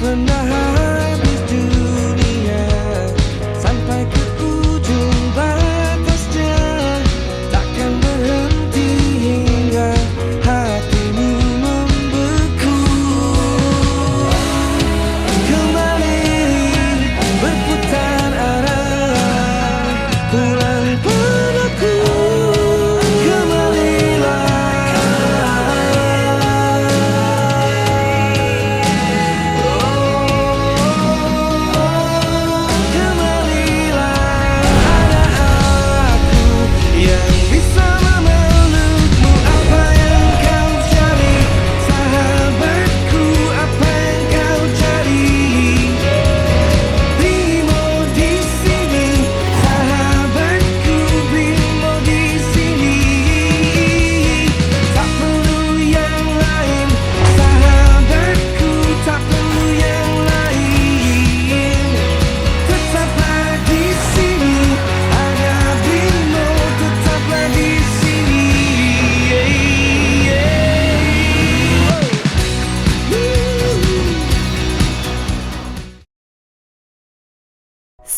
pernah habis dunia, sampai ke ujung batasnya, takkan berhenti hingga hatimu membeku. Kembali berputar arah, pulang padaku.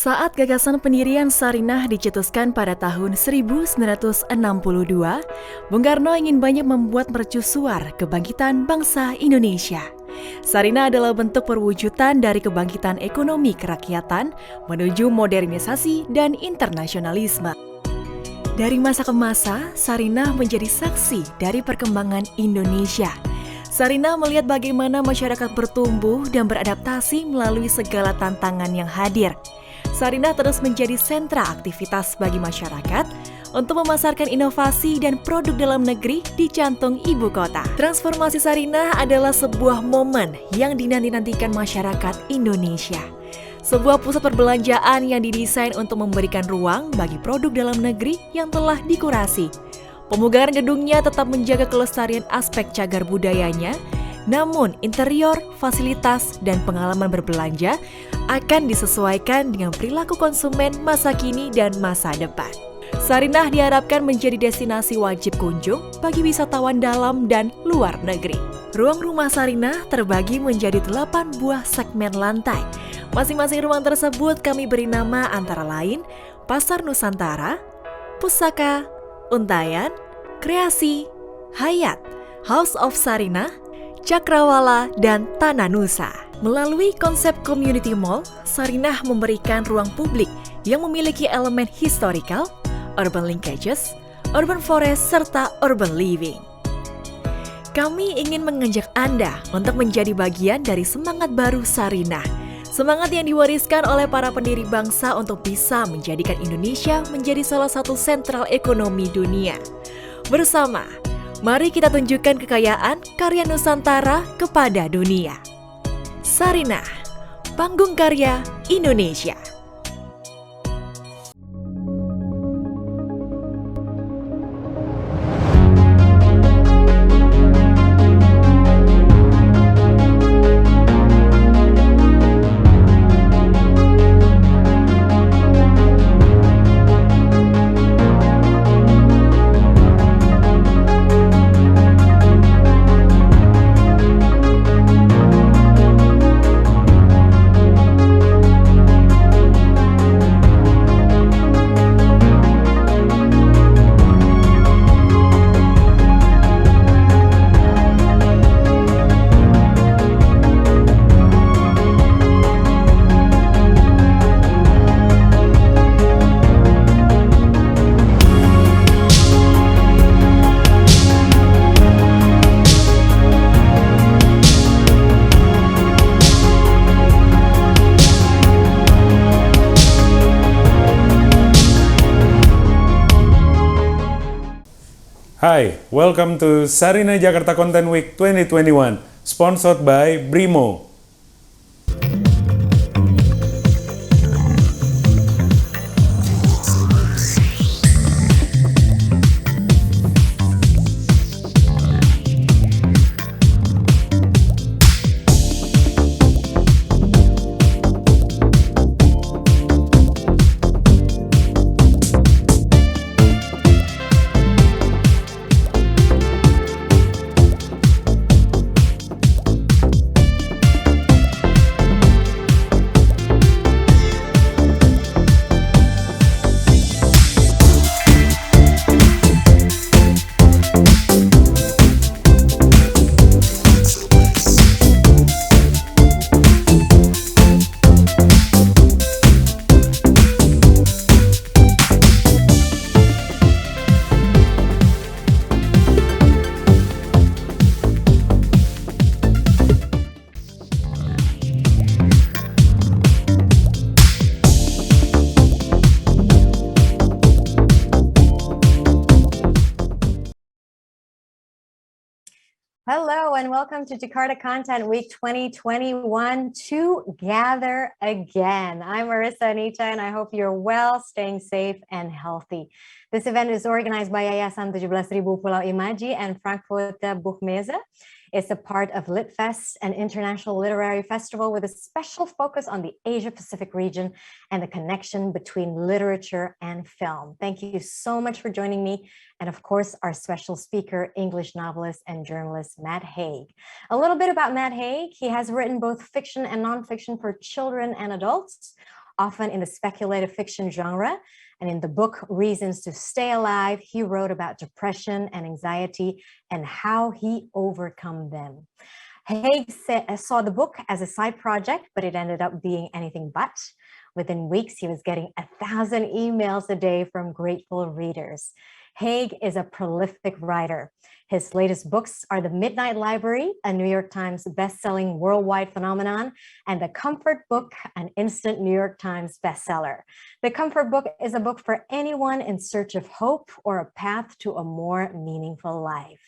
Saat gagasan pendirian Sarinah dicetuskan pada tahun 1962, Bung Karno ingin banyak membuat mercusuar kebangkitan bangsa Indonesia. Sarinah adalah bentuk perwujudan dari kebangkitan ekonomi kerakyatan menuju modernisasi dan internasionalisme. Dari masa ke masa, Sarinah menjadi saksi dari perkembangan Indonesia. Sarinah melihat bagaimana masyarakat bertumbuh dan beradaptasi melalui segala tantangan yang hadir. Sarinah terus menjadi sentra aktivitas bagi masyarakat untuk memasarkan inovasi dan produk dalam negeri di jantung ibu kota. Transformasi Sarinah adalah sebuah momen yang dinanti-nantikan masyarakat Indonesia. Sebuah pusat perbelanjaan yang didesain untuk memberikan ruang bagi produk dalam negeri yang telah dikurasi. Pemugaran gedungnya tetap menjaga kelestarian aspek cagar budayanya, namun interior, fasilitas, dan pengalaman berbelanja akan disesuaikan dengan perilaku konsumen masa kini dan masa depan. Sarinah diharapkan menjadi destinasi wajib kunjung bagi wisatawan dalam dan luar negeri. Ruang rumah Sarinah terbagi menjadi 8 buah segmen lantai. Masing-masing ruang tersebut kami beri nama antara lain Pasar Nusantara, Pusaka, Untayan, Kreasi, Hayat, House of Sarinah, Cakrawala, dan Tanah Nusa. Melalui konsep community mall, Sarinah memberikan ruang publik yang memiliki elemen historical, urban linkages, urban forest, serta urban living. Kami ingin mengajak Anda untuk menjadi bagian dari semangat baru Sarinah. Semangat yang diwariskan oleh para pendiri bangsa untuk bisa menjadikan Indonesia menjadi salah satu sentral ekonomi dunia. Bersama, mari kita tunjukkan kekayaan karya Nusantara kepada dunia. Sarinah, Panggung Karya Indonesia. Hi, welcome to Sarinah Jakarta Content Week 2021, sponsored by Brimo. and welcome to Jakarta Content Week 2021 Together Again. I'm Marissa Anita, and I hope you're well, staying safe and healthy. This event is organized by Yayasan 17.000 Pulau Imaji and Frankfurter Buchmesse. It's a part of LitFest, an international literary festival with a special focus on the Asia-Pacific region and the connection between literature and film. Thank you so much for joining me. And of course, our special speaker, English novelist and journalist, Matt Haig. A little bit about Matt Haig. He has written both fiction and nonfiction for children and adults, often in the speculative fiction genre. And in the book, Reasons to Stay Alive, he wrote about depression and anxiety and how he overcome them. Haig saw the book as a side project, but it ended up being anything but. Within weeks, he was getting 1,000 emails a day from grateful readers. Haig is a prolific writer. His latest books are The Midnight Library, a New York Times best-selling worldwide phenomenon, and The Comfort Book, an instant New York Times bestseller. The Comfort Book is a book for anyone in search of hope or a path to a more meaningful life.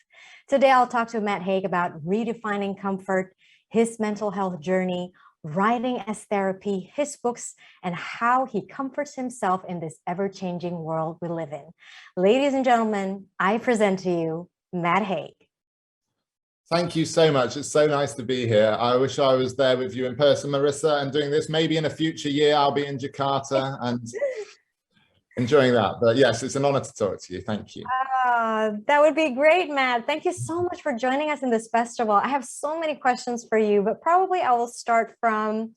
Today, I'll talk to Matt Haig about redefining comfort, his mental health journey, writing as therapy, his books, and how he comforts himself in this ever-changing world we live in. Ladies and gentlemen, I present to you Matt Haig. Thank you so much. It's so nice to be here. I wish I was there with you in person, Marissa, and doing this. Maybe in a future year, I'll be in Jakarta and enjoying that. But yes, it's an honor to talk to you. Thank you. That would be great, Matt. Thank you so much for joining us in this festival. I have so many questions for you, but probably I will start from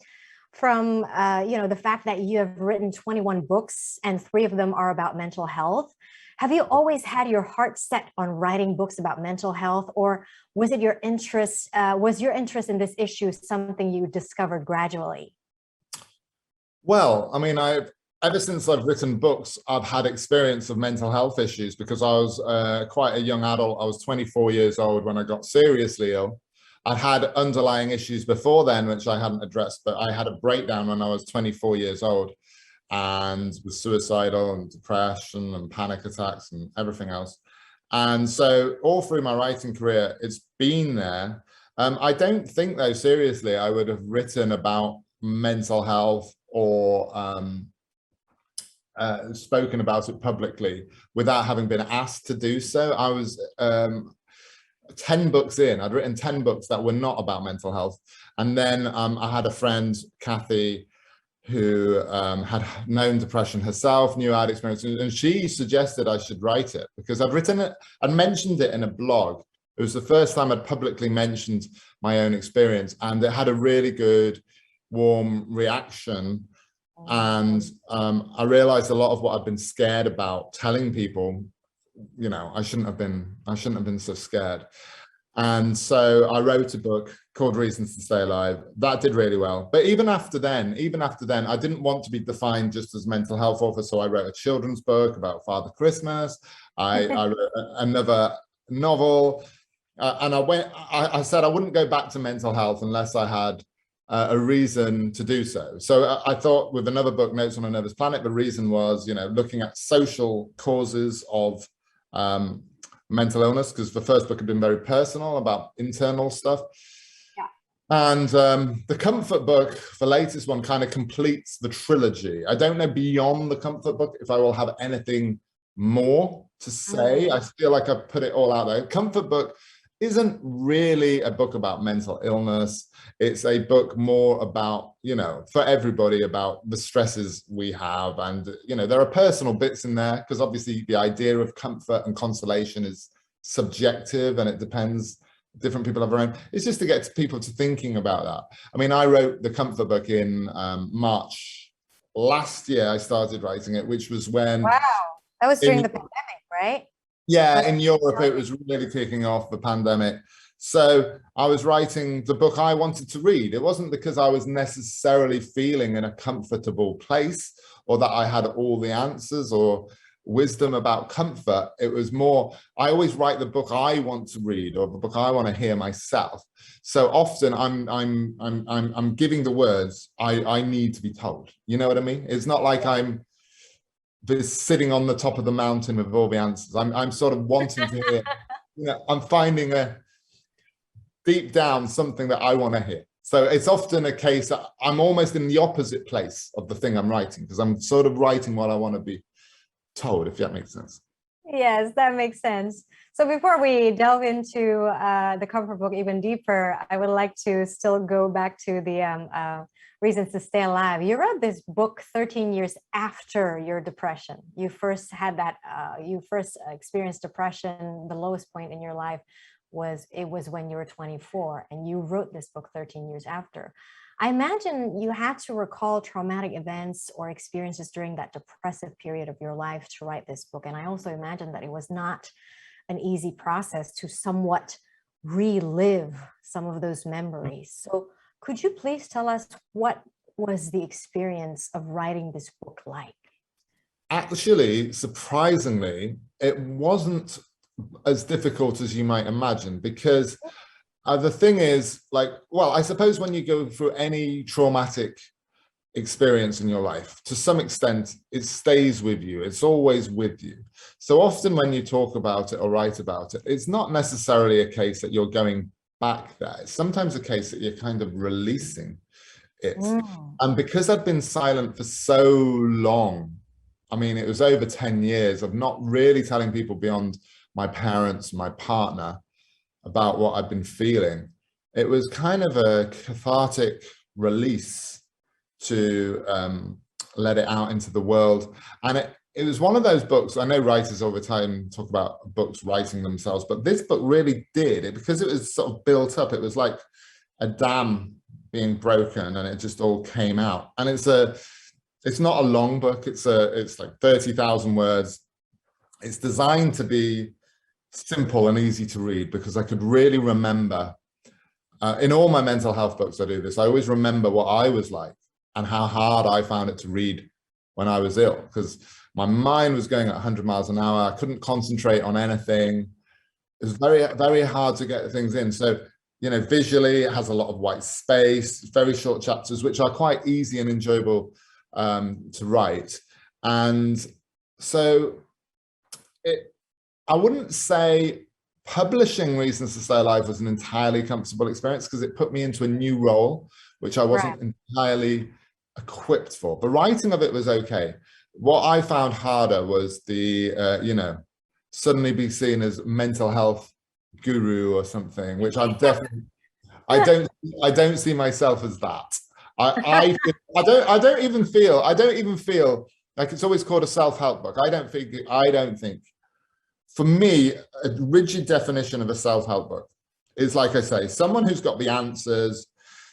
the fact that you have written 21 books and 3 of them are about mental health. Have you always had your heart set on writing books about mental health, or was it your interest? Was your interest in this issue something you discovered gradually? Well, I mean, ever since I've written books, I've had experience of mental health issues because I was quite a young adult. I was 24 years old when I got seriously ill. I'd had underlying issues before then, which I hadn't addressed, but I had a breakdown when I was 24 years old and was suicidal and depression and panic attacks and everything else. And so all through my writing career, it's been there. I don't think, though, seriously, I would have written about mental health or spoken about it publicly without having been asked to do so. I was 10 books in. I'd written 10 books that were not about mental health. And then I had a friend, Kathy, who had known depression herself, knew I had experience, and she suggested I should write it because I'd written it, I'd mentioned it in a blog. It was the first time I'd publicly mentioned my own experience, and it had a really good, warm reaction. And I realized a lot of what I'd been scared about telling people, you know, I shouldn't have been so scared. And so I wrote a book called Reasons to Stay Alive. That did really well. But even after then, I didn't want to be defined just as mental health author. So I wrote a children's book about Father Christmas. I wrote another novel. And I said I wouldn't go back to mental health unless I had a reason to do so. So I thought with another book, Notes on a Nervous Planet, the reason was, you know, looking at social causes of mental illness, because the first book had been very personal about internal stuff. Yeah. And the Comfort Book, the latest one, kind of completes the trilogy. I don't know beyond the Comfort Book if I will have anything more to say. I feel like I've put it all out there. Comfort Book isn't really a book about mental illness. It's a book more about, you know, for everybody, about the stresses we have. And, you know, there are personal bits in there because obviously the idea of comfort and consolation is subjective and it depends. Different people have their own. It's just to get people to thinking about that. I mean, I wrote the Comfort Book in March last year. I started writing it, which was when... Wow, that was during the pandemic, right? Yeah, in Europe, it was really kicking off the pandemic. So I was writing the book I wanted to read. It wasn't because I was necessarily feeling in a comfortable place or that I had all the answers or wisdom about comfort. It was more, I always write the book I want to read or the book I want to hear myself. So often I'm giving the words I need to be told. You know what I mean? It's not like I'm sitting on the top of the mountain with all the answers. I'm sort of wanting to hear, you know, I'm finding deep down something that I want to hear. So it's often a case that I'm almost in the opposite place of the thing I'm writing, because I'm sort of writing what I want to be told, if that makes sense. Yes, that makes sense. So before we delve into the cover book even deeper, I would like to still go back to the Reasons to Stay Alive. You wrote this book 13 years after your depression. You first had that, you first experienced depression. The lowest point in your life was when you were 24, and you wrote this book 13 years after. I imagine you had to recall traumatic events or experiences during that depressive period of your life to write this book. And I also imagine that it was not an easy process to somewhat relive some of those memories. So could you please tell us what was the experience of writing this book like? Actually, surprisingly, it wasn't as difficult as you might imagine, because the thing is, like, well, I suppose when you go through any traumatic experience in your life, to some extent, it stays with you. It's always with you. So often when you talk about it or write about it, it's not necessarily a case that you're going back there. It's sometimes a case that you're kind of releasing it. And because I'd been silent for so long, I mean, it was over 10 years of not really telling people beyond my parents, my partner, about what I've been feeling. It was kind of a cathartic release to let it out into the world. And it was one of those books, I know writers all the time talk about books writing themselves, but this book really did it, because it was sort of built up. It was like a dam being broken, and it just all came out. And it's not a long book. It's like 30,000 words. It's designed to be simple and easy to read, because I could really remember, in all my mental health books I do this, I always remember what I was like and how hard I found it to read when I was ill, because my mind was going at 100 miles an hour. I couldn't concentrate on anything. It was very, very hard to get things in. So, you know, visually it has a lot of white space, very short chapters, which are quite easy and enjoyable to write. And so I wouldn't say publishing Reasons to Stay Alive was an entirely comfortable experience, because it put me into a new role, which I wasn't entirely equipped for. The writing of it was okay. What I found harder was the, you know, suddenly be seen as mental health guru or something, which I'm definitely, I don't see myself as that. I don't even feel like, it's always called a self-help book. I don't think, for me, a rigid definition of a self-help book is, like I say, someone who's got the answers,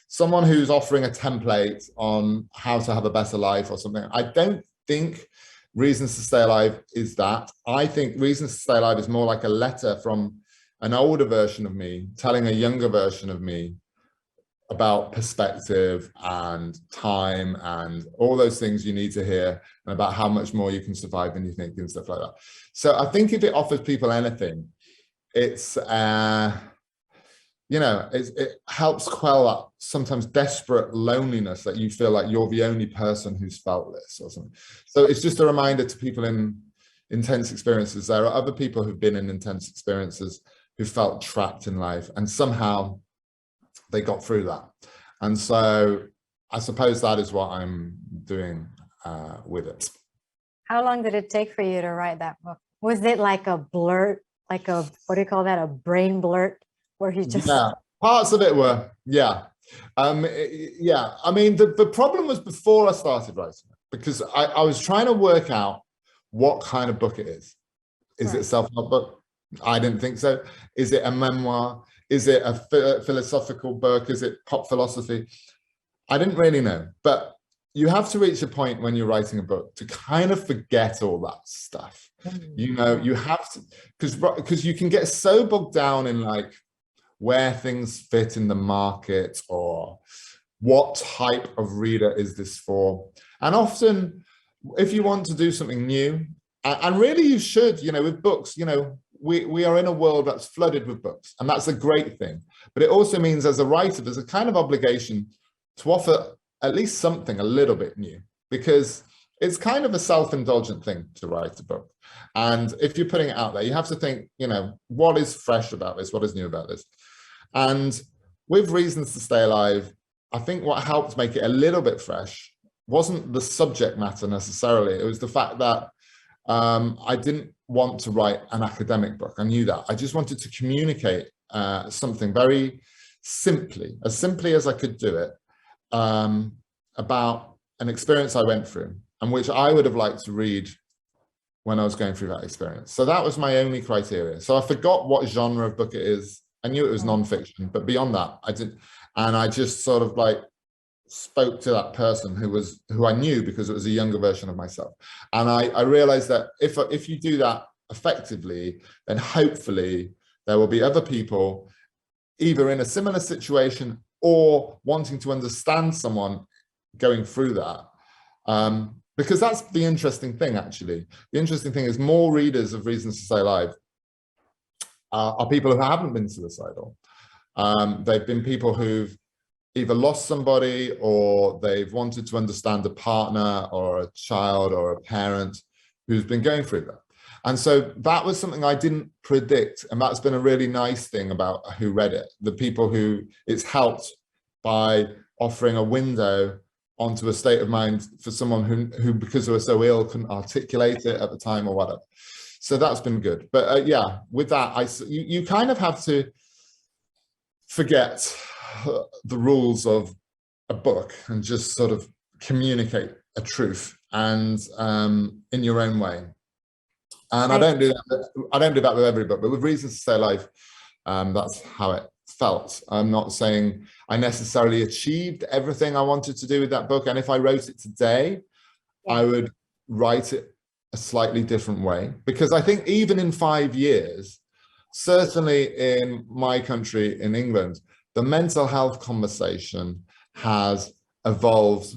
someone who's offering a template on how to have a better life or something. I don't think Reasons to Stay Alive is that. I think Reasons to Stay Alive is more like a letter from an older version of me telling a younger version of me about perspective and time and all those things you need to hear, and about how much more you can survive than you think and stuff like that. So I think if it offers people anything, it's, you know, it helps quell that sometimes desperate loneliness that you feel like you're the only person who's felt this or something. So it's just a reminder to people in intense experiences. There are other people who've been in intense experiences who felt trapped in life, and somehow they got through that. And so I suppose that is what I'm doing with it. How long did it take for you to write that book? Was it like a blurt, like a, what do you call that, a brain blurt, where you just... Yeah, parts of it were, yeah. Yeah, I mean, the problem was before I started writing it, because I was trying to work out what kind of book it is. Is it a self-help book? I didn't think so. Is it a memoir? Is it a philosophical book? Is it pop philosophy? I didn't really know. But you have to reach a point when you're writing a book to kind of forget all that stuff. You know, you have to, because you can get so bogged down in like where things fit in the market, or what type of reader is this for. And often, if you want to do something new, and really you should, you know, with books, you know, we are in a world that's flooded with books, and that's a great thing. But it also means, as a writer, there's a kind of obligation to offer at least something a little bit new, because it's kind of a self-indulgent thing to write a book. And if you're putting it out there, you have to think, you know, what is fresh about this? What is new about this? And with Reasons to Stay Alive, I think what helped make it a little bit fresh wasn't the subject matter necessarily. It was the fact that I didn't want to write an academic book. I knew that. I just wanted to communicate something very simply as I could do it, about an experience I went through and which I would have liked to read when I was going through that experience. So that was my only criteria. So I forgot what genre of book it is. I knew it was nonfiction, but beyond that, I didn't. And I just sort of like spoke to that person who I knew because it was a younger version of myself. And I realized that if you do that effectively, then hopefully there will be other people either in a similar situation or wanting to understand someone going through that. Because that's the interesting thing, actually. The interesting thing is more readers of Reasons to Stay Alive are people who haven't been suicidal. They've been people who've either lost somebody or they've wanted to understand a partner or a child or a parent who's been going through that. And so that was something I didn't predict. And that's been a really nice thing about who read it. The people who it's helped by offering a window onto a state of mind for someone who because they were so ill, couldn't articulate it at the time or whatever. So that's been good. But yeah, with that, you kind of have to forget the rules of a book and just sort of communicate a truth and in your own way. And I don't do that with every book, but with Reasons to Stay Alive, that's how it felt. I'm not saying I necessarily achieved everything I wanted to do with that book. And if I wrote it today, I would write it a slightly different way, because I think even in 5 years, certainly in my country, in England, the mental health conversation has evolved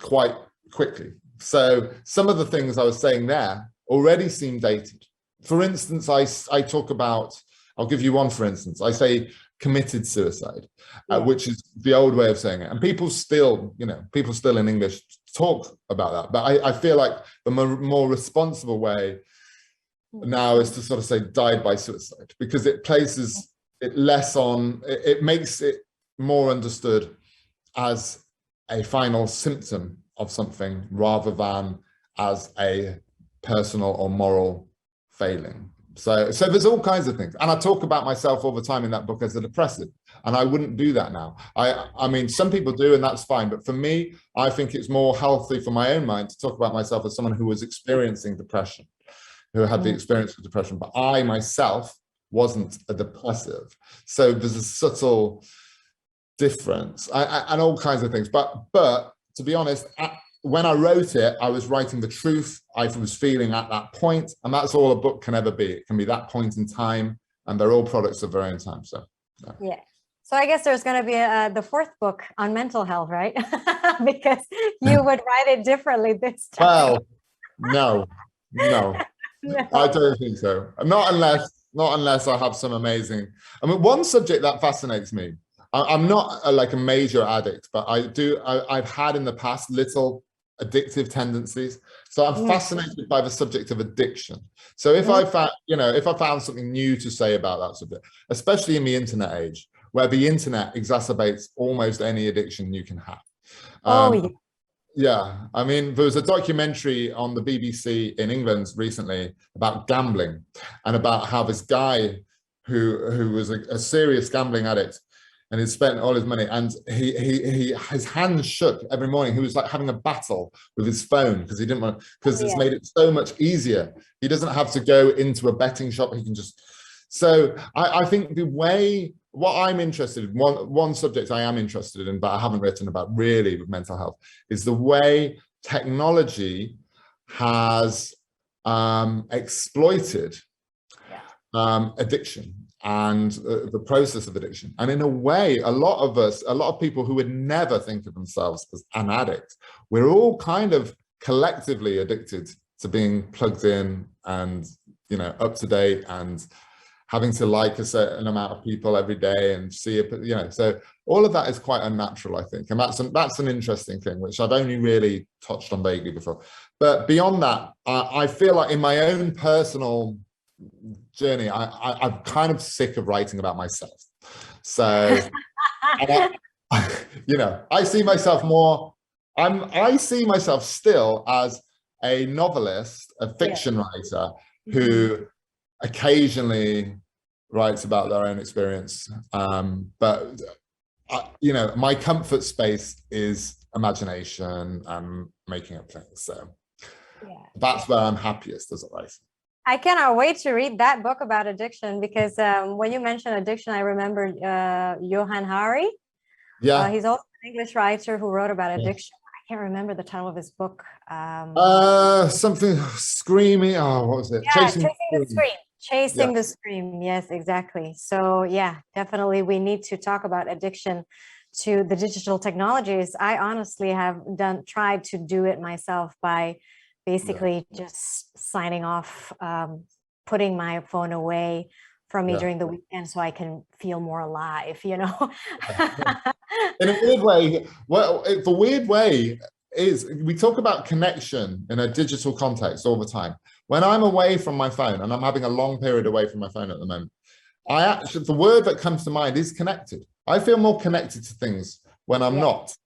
quite quickly. So some of the things I was saying there already seem dated. For instance, I talk about, I'll give you one for instance, I say committed suicide, which is the old way of saying it. And people still, people still in English talk about that. But I feel like the more responsible way now is to sort of say died by suicide, because it places it less on, it makes it more understood as a final symptom of something rather than as a personal or moral failing. So there's all kinds of things. And I talk about myself all the time in that book as a depressive, and I wouldn't do that now. I mean, some people do, and that's fine. But for me, I think it's more healthy for my own mind to talk about myself as someone who was experiencing depression, who had the experience of depression, but I myself wasn't a depressive. So there's a subtle difference and all kinds of things. But to be honest, when I wrote it, I was writing the truth I was feeling at that point, and that's all a book can ever be. It can be that point in time, and they're all products of their own time. So yeah. So I guess there's going to be the fourth book on mental health, right? Because you would write it differently this time. Well, no, I don't think so. Not unless I have some amazing. I mean, one subject that fascinates me. I'm not like a major addict, but I've had in the past little addictive tendencies. So I'm fascinated by the subject of addiction. So if I found something new to say about that subject, especially in the internet age, where the internet exacerbates almost any addiction you can have. Yeah, I mean, there was a documentary on the BBC in England recently about gambling, and about how this guy who was a serious gambling addict, and he spent all his money, and his hands shook every morning. He was like having a battle with his phone because he didn't want, because it's made it so much easier. He doesn't have to go into a betting shop. He can just. So I think the way, what I'm interested in, one subject I am interested in, but I haven't written about really with mental health, is the way technology has exploited addiction and the process of addiction. And in a way, a lot of people who would never think of themselves as an addict, we're all kind of collectively addicted to being plugged in and, up to date and having to like a certain amount of people every day and see it, so all of that is quite unnatural, I think. And that's an interesting thing, which I've only really touched on vaguely before. But beyond that, I feel like in my own personal journey, I'm kind of sick of writing about myself. So, and you know, I see myself more, I see myself still as a novelist, a fiction writer who occasionally writes about their own experience. But, you know, my comfort space is imagination and making up things. So that's where I'm happiest as a writer. I cannot wait to read that book about addiction, because when you mentioned addiction, I remember Johan Hari. Yeah. He's also an English writer who wrote about addiction. I can't remember the title of his book. Something screaming. Oh, what was it? Yeah, Chasing the Scream. Chasing the Scream. Yes, exactly. So yeah, definitely we need to talk about addiction to the digital technologies. I honestly have tried to do it myself by basically just signing off, putting my phone away from me during the weekend so I can feel more alive, you know. In a weird way, well, the weird way is we talk about connection in a digital context all the time. When I'm away from my phone, and I'm having a long period away from my phone at the moment, the word that comes to mind is connected. I feel more connected to things when I'm not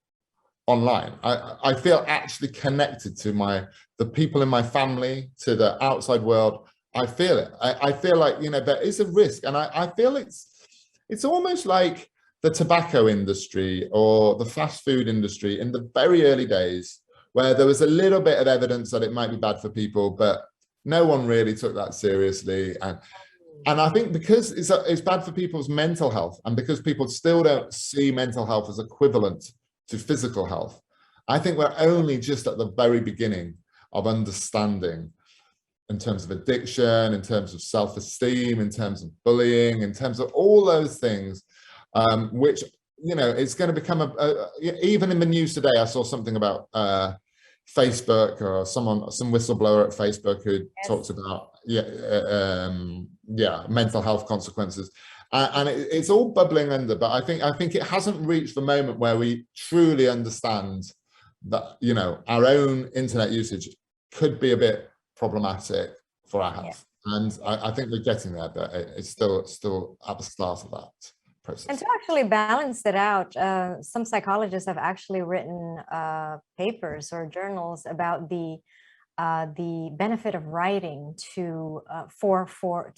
online. I feel actually connected to the people in my family, to the outside world. I feel it. I feel like, you know, there is a risk, and I feel it's almost like the tobacco industry or the fast food industry in the very early days, where there was a little bit of evidence that it might be bad for people, but no one really took that seriously. And I think because it's bad for people's mental health, and because people still don't see mental health as equivalent to physical health, I think we're only just at the very beginning of understanding, in terms of addiction, in terms of self-esteem, in terms of bullying, in terms of all those things, which, you know, it's going to become even in the news today, I saw something about Facebook, or some whistleblower at Facebook who talks about mental health consequences, and it's all bubbling under. But I think it hasn't reached the moment where we truly understand that, you know, our own internet usage could be a bit problematic for our health. And I think we're getting there, but it's still at the start of that process. And to actually balance it out, some psychologists have actually written papers or journals about the benefit of writing to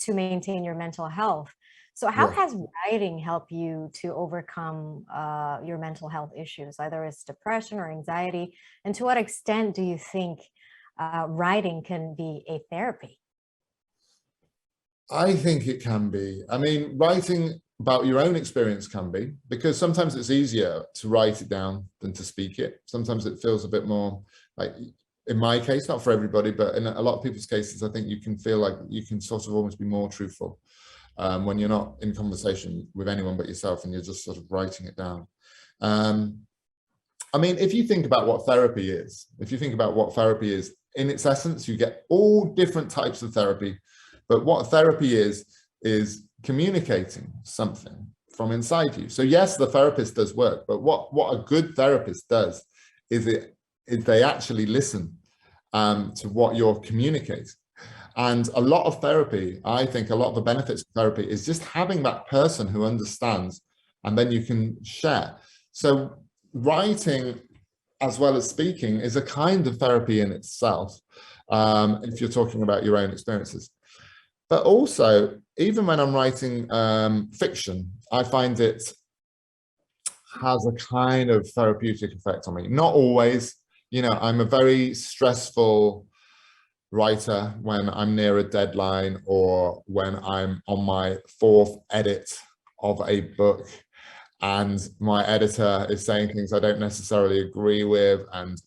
maintain your mental health. So how has writing helped you to overcome your mental health issues, either it's depression or anxiety? And to what extent do you think writing can be a therapy? I think it can be. I mean, writing about your own experience can be, because sometimes it's easier to write it down than to speak it. Sometimes it feels a bit more like, in my case, not for everybody, but in a lot of people's cases, I think you can feel like you can sort of almost be more truthful when you're not in conversation with anyone but yourself, and you're just sort of writing it down. I mean, if you think about what therapy is, in its essence, you get all different types of therapy, but what therapy is communicating something from inside you. So yes, the therapist does work, but what a good therapist does is they actually listen to what you're communicating. And a lot of therapy, I think a lot of the benefits of therapy is just having that person who understands, and then you can share. So writing as well as speaking is a kind of therapy in itself, if you're talking about your own experiences. But also, even when I'm writing fiction, I find it has a kind of therapeutic effect on me. Not always, you know, I'm a very stressful writer when I'm near a deadline, or when I'm on my 4th edit of a book and my editor is saying things I don't necessarily agree with, and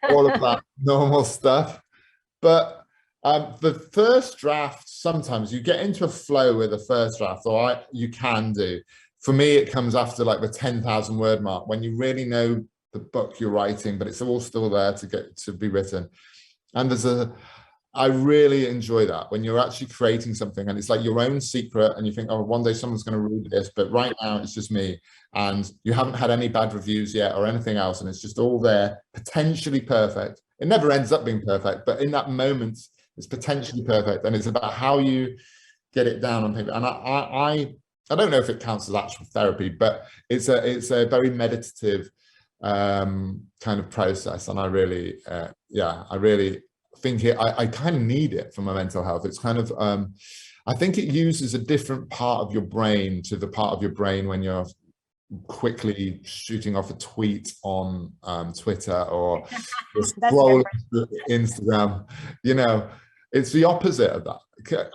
all of that normal stuff. But the first draft, sometimes you get into a flow with the first draft, or you can do. For me, it comes after like the 10,000 word mark, when you really know the book you're writing, but it's all still there to be written. And I really enjoy that, when you're actually creating something and it's like your own secret, and you think, oh, one day someone's going to read this, but right now it's just me, and you haven't had any bad reviews yet or anything else, and it's just all there, potentially perfect. It never ends up being perfect, but in that moment, it's potentially perfect, and it's about how you get it down on paper. And I don't know if it counts as actual therapy, but it's a very meditative kind of process, and I really I really think I kind of need it for my mental health. It's kind of I think it uses a different part of your brain to the part of your brain when you're quickly shooting off a tweet on Twitter or scrolling through Instagram. You know, it's the opposite of that.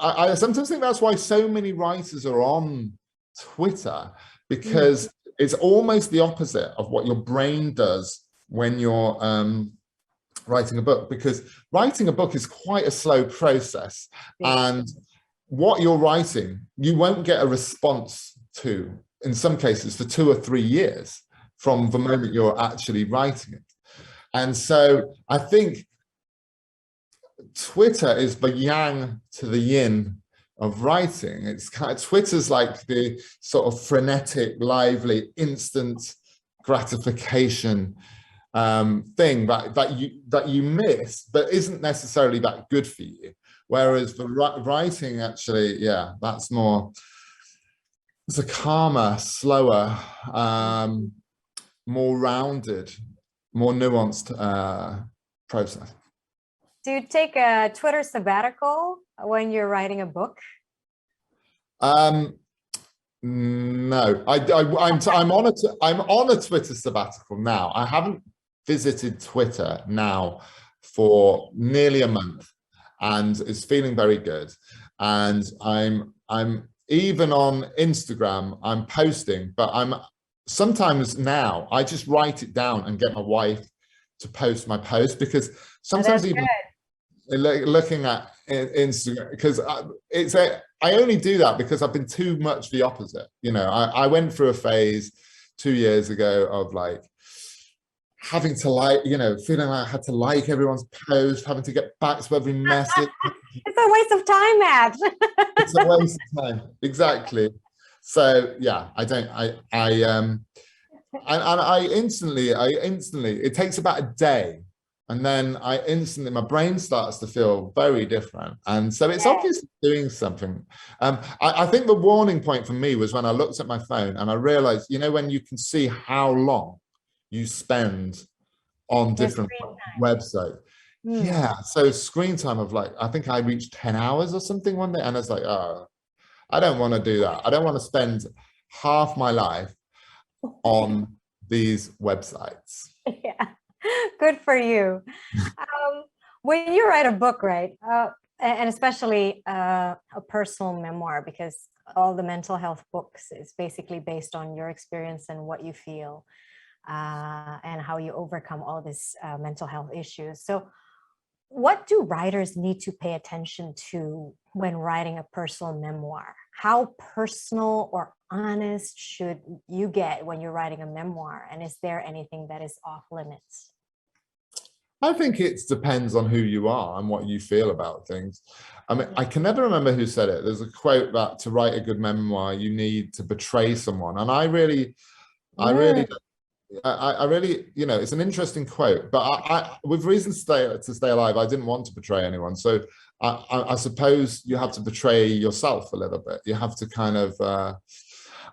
I sometimes think that's why so many writers are on Twitter, because it's almost the opposite of what your brain does when you're writing a book, because writing a book is quite a slow process, and what you're writing, you won't get a response to, in some cases, for 2 or 3 years from the moment you're actually writing it. And so I think Twitter is the yang to the yin of writing. It's kind of, Twitter's like the sort of frenetic, lively, instant gratification thing that you miss, but isn't necessarily that good for you. Whereas the writing, actually, yeah, that's more, it's a calmer, slower, more rounded, more nuanced process. Do you take a Twitter sabbatical when you're writing a book? No, I'm on a Twitter sabbatical now. I haven't visited Twitter now for nearly a month, and it's feeling very good. And I'm even on Instagram, I'm posting, but sometimes now I just write it down and get my wife to post my post, because sometimes even looking at Instagram, because I only do that because I've been too much the opposite. You know, I went through a phase 2 years ago of like having to like, you know, feeling like I had to like everyone's post, having to get back to every message. It's a waste of time, Matt. It's a waste of time, exactly. So yeah, I instantly, it takes about a day, and then my brain starts to feel very different. And so it's obviously doing something. I think the warning point for me was when I looked at my phone and I realized, you know, when you can see how long you spend on different websites. Yeah, so screen time of like, I think I reached 10 hours or something one day, and it's like, oh, I don't want to do that. I don't want to spend half my life on these websites. Yeah, good for you. When you write a book, right, and especially a personal memoir, because all the mental health books is basically based on your experience and what you feel and how you overcome all these mental health issues. So what do writers need to pay attention to when writing a personal memoir? How personal or honest should you get when you're writing a memoir? And is there anything that is off limits? I think it depends on who you are and what you feel about things. I mean, I can never remember who said it. There's a quote that to write a good memoir, you need to betray someone. And I really, you know, it's an interesting quote, but with reasons to stay alive, I didn't want to betray anyone. So I suppose you have to betray yourself a little bit. You have to kind of,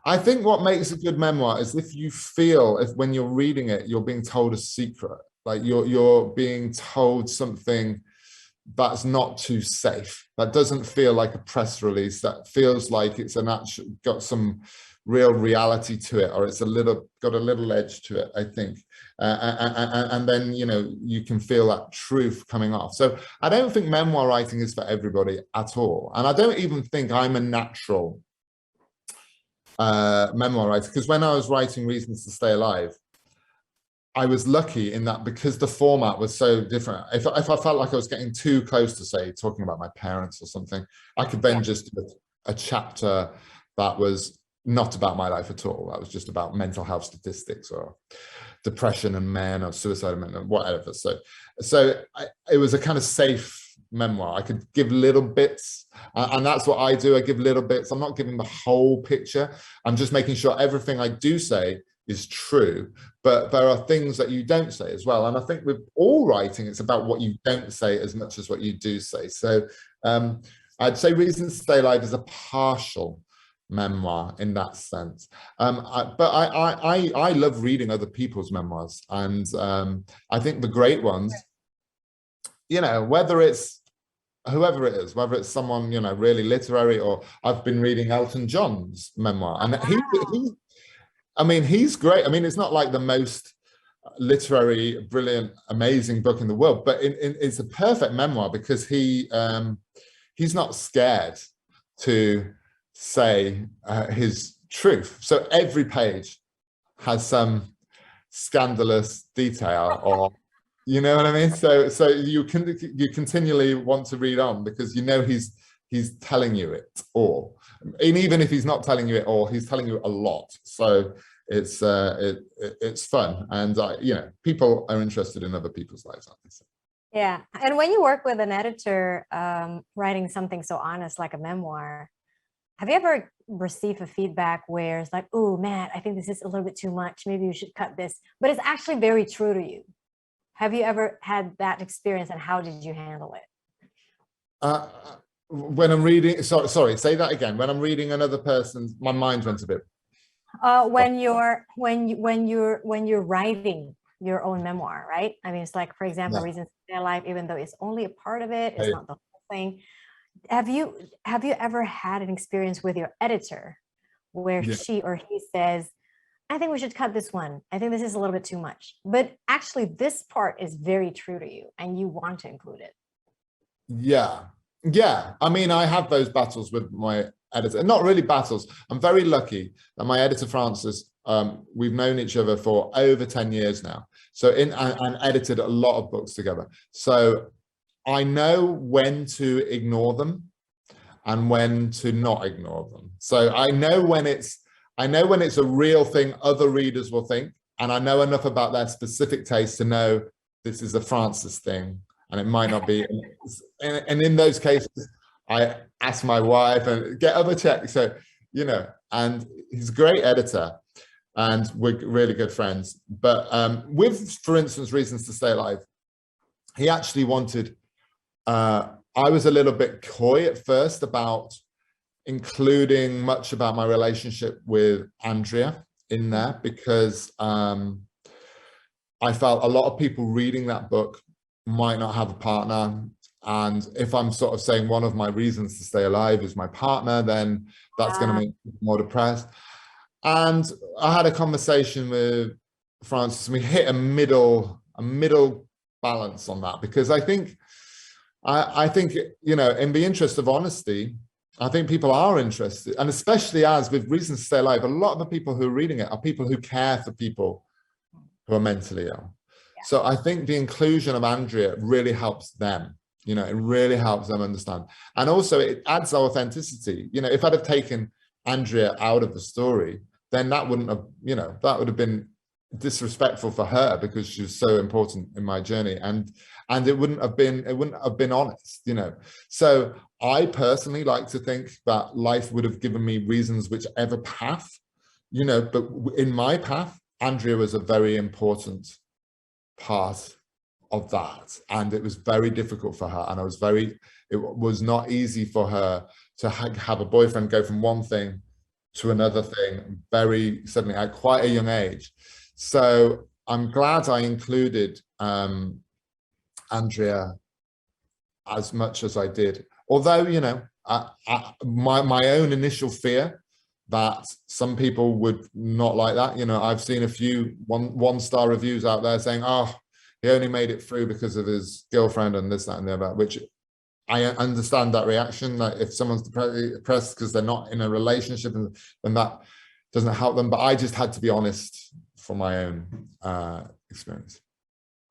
I think what makes a good memoir is if you feel, if when you're reading it, you're being told a secret, like you're being told something that's not too safe, that doesn't feel like a press release, that feels like it's got some real reality to it, or it's got a little edge to it, I think. And then, you know, you can feel that truth coming off. So I don't think memoir writing is for everybody at all. And I don't even think I'm a natural memoir writer, because when I was writing Reasons to Stay Alive, I was lucky in that because the format was so different. If I felt like I was getting too close to, say, talking about my parents or something, I could then just do a chapter that was not about my life at all. That was just about mental health statistics or depression and men or suicide and whatever. So it was a kind of safe memoir. I could give little bits, and that's what I do. I give little bits. I'm not giving the whole picture. I'm just making sure everything I do say is true, but there are things that you don't say as well. And I think with all writing, it's about what you don't say as much as what you do say. So I'd say Reasons to Stay Alive is a partial memoir in that sense. I love reading other people's memoirs, and I think the great ones, you know, whether it's whoever it is, whether it's someone, you know, really literary, or I've been reading Elton John's memoir, and I mean, he's great. I mean, it's not like the most literary, brilliant, amazing book in the world, but it's a perfect memoir because he's not scared to say his truth. So every page has some scandalous detail, or you know what I mean? So you continually want to read on because you know he's telling you it all. And even if he's not telling you it all, he's telling you a lot. So it's fun, and you know, people are interested in other people's lives, aren't they? So. Yeah, and when you work with an editor writing something so honest like a memoir, have you ever received a feedback where it's like, oh, Matt, I think this is a little bit too much, maybe you should cut this, but it's actually very true to you? Have you ever had that experience, and how did you handle it? When I'm reading, sorry, say that again. When I'm reading another person's, my mind went a bit. When you're writing your own memoir, right? I mean, it's like, for example, Reasons to Stay Alive, even though it's only a part of it, it's not the whole thing. Have you ever had an experience with your editor where she or he says, I think we should cut this one, I think this is a little bit too much, but actually this part is very true to you and you want to include it? Yeah, I mean, I have those battles with my editor. Not really battles. I'm very lucky that my editor, Francis, we've known each other for over 10 years now. So and edited a lot of books together. So I know when to ignore them and when to not ignore them. So I know when it's a real thing other readers will think, and I know enough about their specific taste to know this is a Francis thing, and it might not be. And in those cases, I ask my wife and get other checks. So, you know, and he's a great editor, and we're really good friends. But with, for instance, Reasons to Stay Alive, he actually wanted. I was a little bit coy at first about including much about my relationship with Andrea in there, because I felt a lot of people reading that book might not have a partner. And if I'm sort of saying one of my reasons to stay alive is my partner, then that's going to make me more depressed. And I had a conversation with Francis, and we hit a middle balance on that, because I think, you know, in the interest of honesty, I think people are interested, and especially as with Reasons to Stay Alive, a lot of the people who are reading it are people who care for people who are mentally ill. Yeah. So I think the inclusion of Andrea really helps them. You know, it really helps them understand. And also it adds authenticity. You know, if I'd have taken Andrea out of the story, then that wouldn't have, you know, that would have been disrespectful for her, because she was so important in my journey. And it wouldn't have been honest, you know. So I personally like to think that life would have given me reasons whichever path, you know, but in my path, Andrea was a very important part of that, and it was very difficult for her, and it was not easy for her to have a boyfriend, go from one thing to another thing very suddenly at quite a young age. So I'm glad I included Andrea as much as I did, although, you know, my own initial fear that some people would not like that. You know, I've seen a few one-star reviews out there saying, oh, he only made it through because of his girlfriend and this, that, and the other, which I understand that reaction. Like if someone's depressed because they're not in a relationship, then that doesn't help them. But I just had to be honest for my own experience.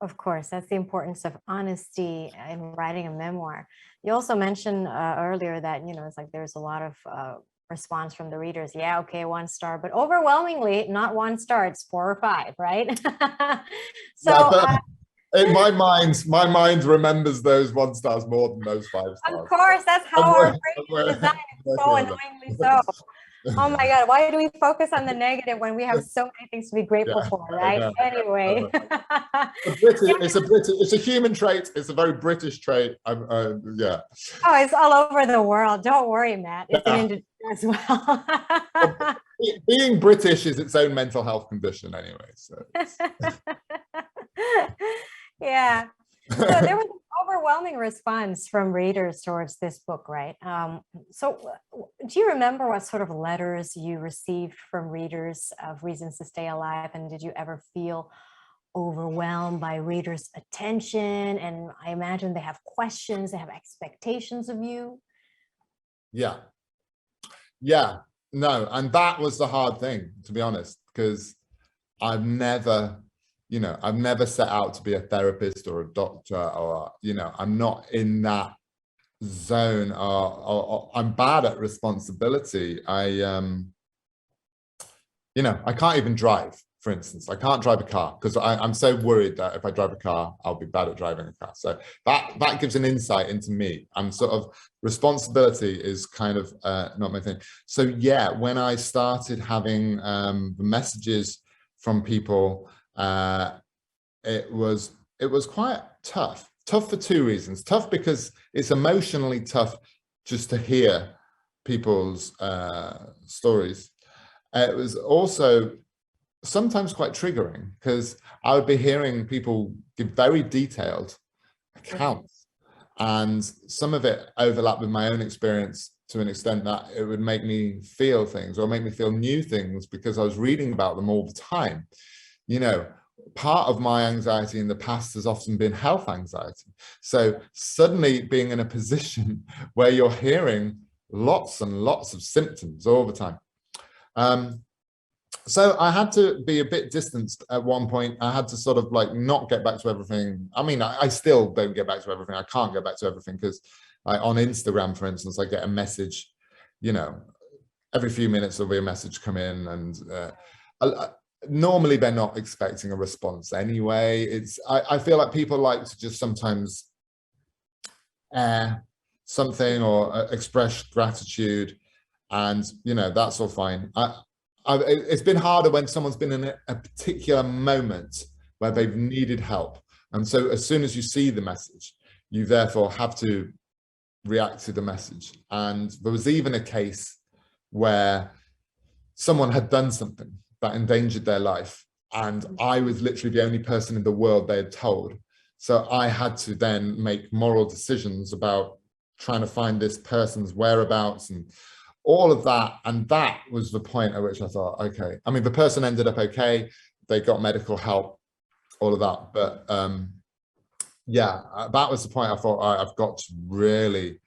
Of course, that's the importance of honesty in writing a memoir. You also mentioned earlier that, you know, it's like there's a lot of response from the readers. Yeah, okay, 1 star, but overwhelmingly not 1 star, it's 4 or 5, right? So yeah, in my mind remembers those 1 stars more than those 5 stars. Of course, that's how our brain is designed, so annoyingly so. Oh my God, why do we focus on the negative when we have so many things to be grateful for, right? Anyway. It's a human trait. It's a very British trait. Yeah. Oh, it's all over the world. Don't worry, Matt. It's an as well. Being British is its own mental health condition anyway. So yeah. So there was an overwhelming response from readers towards this book, right? So do you remember what sort of letters you received from readers of Reasons to Stay Alive? And did you ever feel overwhelmed by readers' attention? And I imagine they have questions, they have expectations of you. yeah, no, and that was the hard thing, to be honest, because I've never set out to be a therapist or a doctor, or, I'm not in that zone, or I'm bad at responsibility. I can't even drive, for instance. I can't drive a car because I'm so worried that if I drive a car, I'll be bad at driving a car. So that gives an insight into me. I'm sort of, responsibility is kind of not my thing. So yeah, when I started having the messages from people, it was quite tough for two reasons. Tough because it's emotionally tough just to hear people's stories. It was also sometimes quite triggering because I would be hearing people give very detailed accounts, and some of it overlapped with my own experience to an extent that it would make me feel things or make me feel new things because I was reading about them all the time. Part of my anxiety in the past has often been health anxiety. So suddenly being in a position where you're hearing lots and lots of symptoms all the time. So I had to be a bit distanced at one point. I had to sort of like not get back to everything. I mean, I still don't get back to everything. I can't get back to everything because on Instagram, for instance, I get a message, every few minutes there'll be a message come in, and normally they're not expecting a response anyway. I feel like people like to just sometimes air something or express gratitude, and that's all fine. It's been harder when someone's been in a particular moment where they've needed help, and so as soon as you see the message, you therefore have to react to the message. And there was even a case where someone had done something that endangered their life, and I was literally the only person in the world they had told. So I had to then make moral decisions about trying to find this person's whereabouts and all of that. And that was the point at which I thought, okay, I mean, the person ended up okay, they got medical help, all of that. But yeah, that was the point. I thought, all right, I've got to really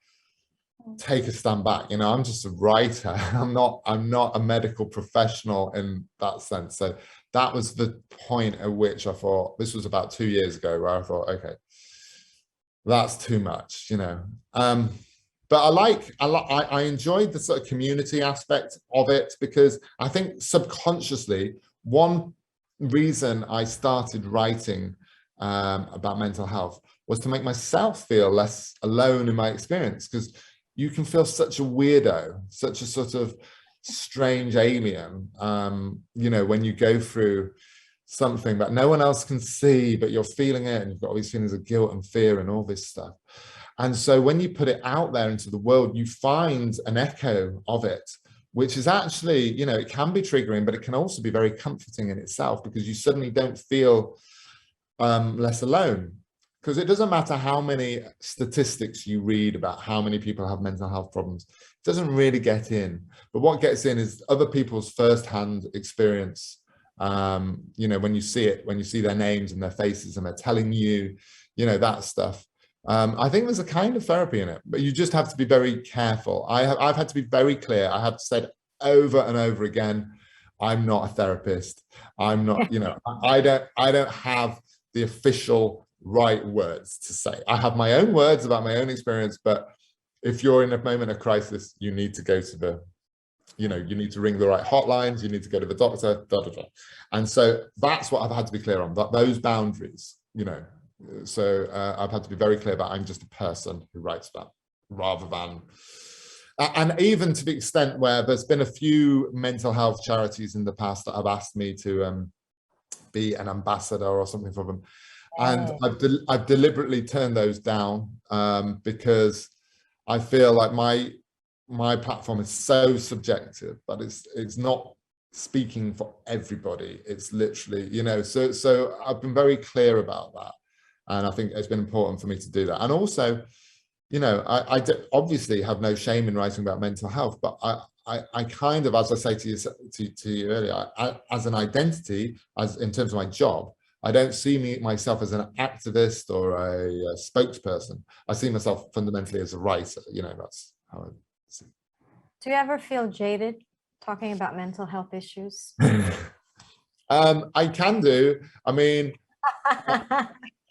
take a stand back. I'm just a writer. I'm not a medical professional in that sense. So that was the point at which I thought, this was about 2 years ago, where I thought, okay, that's too much, but I enjoyed the sort of community aspect of it, because I think subconsciously, one reason I started writing about mental health was to make myself feel less alone in my experience, because you can feel such a weirdo, such a sort of strange alien, when you go through something that no one else can see, but you're feeling it, and you've got all these feelings of guilt and fear and all this stuff. And so when you put it out there into the world, you find an echo of it, which is actually, it can be triggering, but it can also be very comforting in itself, because you suddenly don't feel less alone. Because it doesn't matter how many statistics you read about how many people have mental health problems, it doesn't really get in. But what gets in is other people's firsthand experience. When you see it, when you see their names and their faces and they're telling you, that stuff. I think there's a kind of therapy in it, but you just have to be very careful. I've had to be very clear. I have said over and over again, I'm not a therapist. I'm not, I don't have the official right words to say. I have my own words about my own experience, but if you're in a moment of crisis, you need to go to the, you need to ring the right hotlines, you need to go to the doctor, And so that's what I've had to be clear on, that those boundaries, So I've had to be very clear that I'm just a person who writes that, rather than, and even to the extent where there's been a few mental health charities in the past that have asked me to be an ambassador or something for them. And I've deliberately turned those down because I feel like my platform is so subjective, but it's not speaking for everybody. It's literally, you know, so I've been very clear about that, and I think it's been important for me to do that. And also, you know, I obviously have no shame in writing about mental health, but I kind of, as I say to you earlier, as an identity, as in terms of my job, I don't see myself as an activist or a spokesperson. I see myself fundamentally as a writer. You know, that's how I see. Do you ever feel jaded talking about mental health issues? I can do. I mean,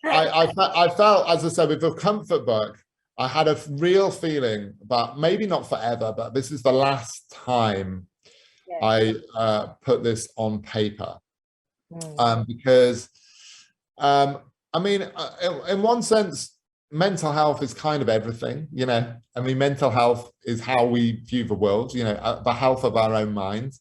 I felt, as I said, with the comfort book, I had a real feeling about, maybe not forever, but this is the last time I put this on paper. Because, I mean, in one sense, mental health is kind of everything, you know. I mean, mental health is how we view the world, you know, the health of our own mind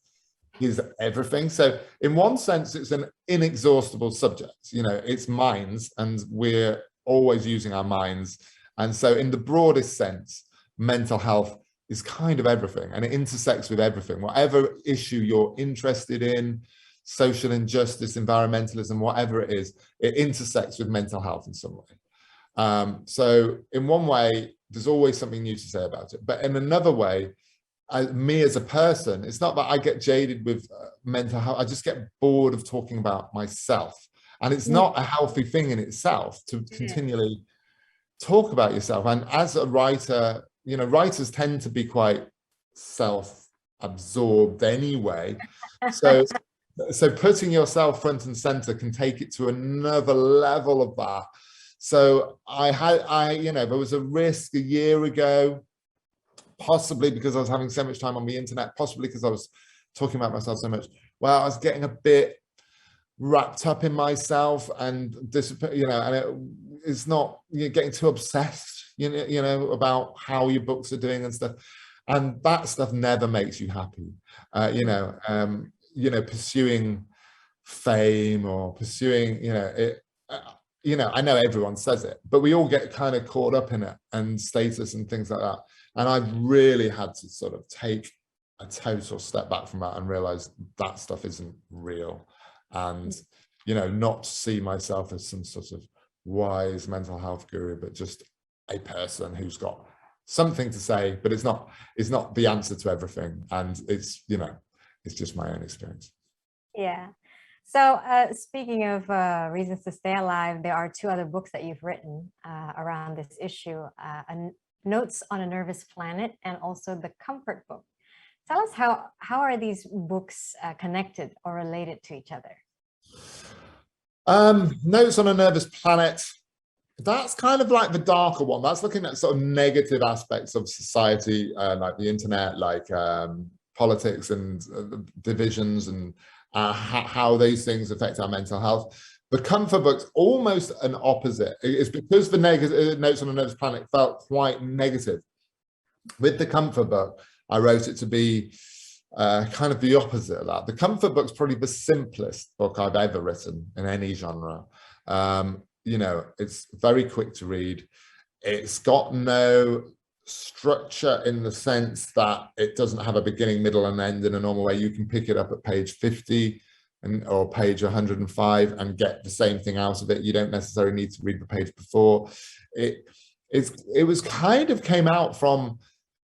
is everything. So in one sense, it's an inexhaustible subject, you know, it's minds, and we're always using our minds. And so in the broadest sense, mental health is kind of everything, and it intersects with everything. Whatever issue you're interested in, social injustice, environmentalism, whatever it is, it intersects with mental health in some way. So in one way, there's always something new to say about it. But in another way, me as a person, it's not that I get jaded with mental health. I just get bored of talking about myself. And it's not a healthy thing in itself to continually talk about yourself. And as a writer, you know, writers tend to be quite self-absorbed anyway. So putting yourself front and center can take it to another level of that. So you know, there was a risk a year ago, possibly because I was having so much time on the internet, possibly because I was talking about myself so much. Well, I was getting a bit wrapped up in myself, and you know, and it's not, you're getting too obsessed, you know, about how your books are doing and stuff, and that stuff never makes you happy. You know, pursuing fame or pursuing, you know, it. You know, I know everyone says it, but we all get kind of caught up in it, and status and things like that. And I've really had to sort of take a total step back from that and realize that stuff isn't real. And, you know, not see myself as some sort of wise mental health guru, but just a person who's got something to say, but it's not the answer to everything. And it's, you know, it's just my own experience. Yeah. So speaking of reasons to stay alive, there are two other books that you've written around this issue, Notes on a Nervous Planet and also The Comfort Book. Tell us how are these books connected or related to each other? Notes on a Nervous Planet, that's kind of like the darker one. That's looking at sort of negative aspects of society, like the internet, like politics and divisions, and how these things affect our mental health. The Comfort Book's almost an opposite. It's because the Notes on a Nervous Planet felt quite negative. With the Comfort Book, I wrote it to be kind of the opposite of that. The Comfort Book's probably the simplest book I've ever written in any genre. You know, it's very quick to read. It's got no structure in the sense that it doesn't have a beginning, middle, and end in a normal way. You can pick it up at page 50 or page 105 and get the same thing out of it. You don't necessarily need to read the page before. It was kind of came out from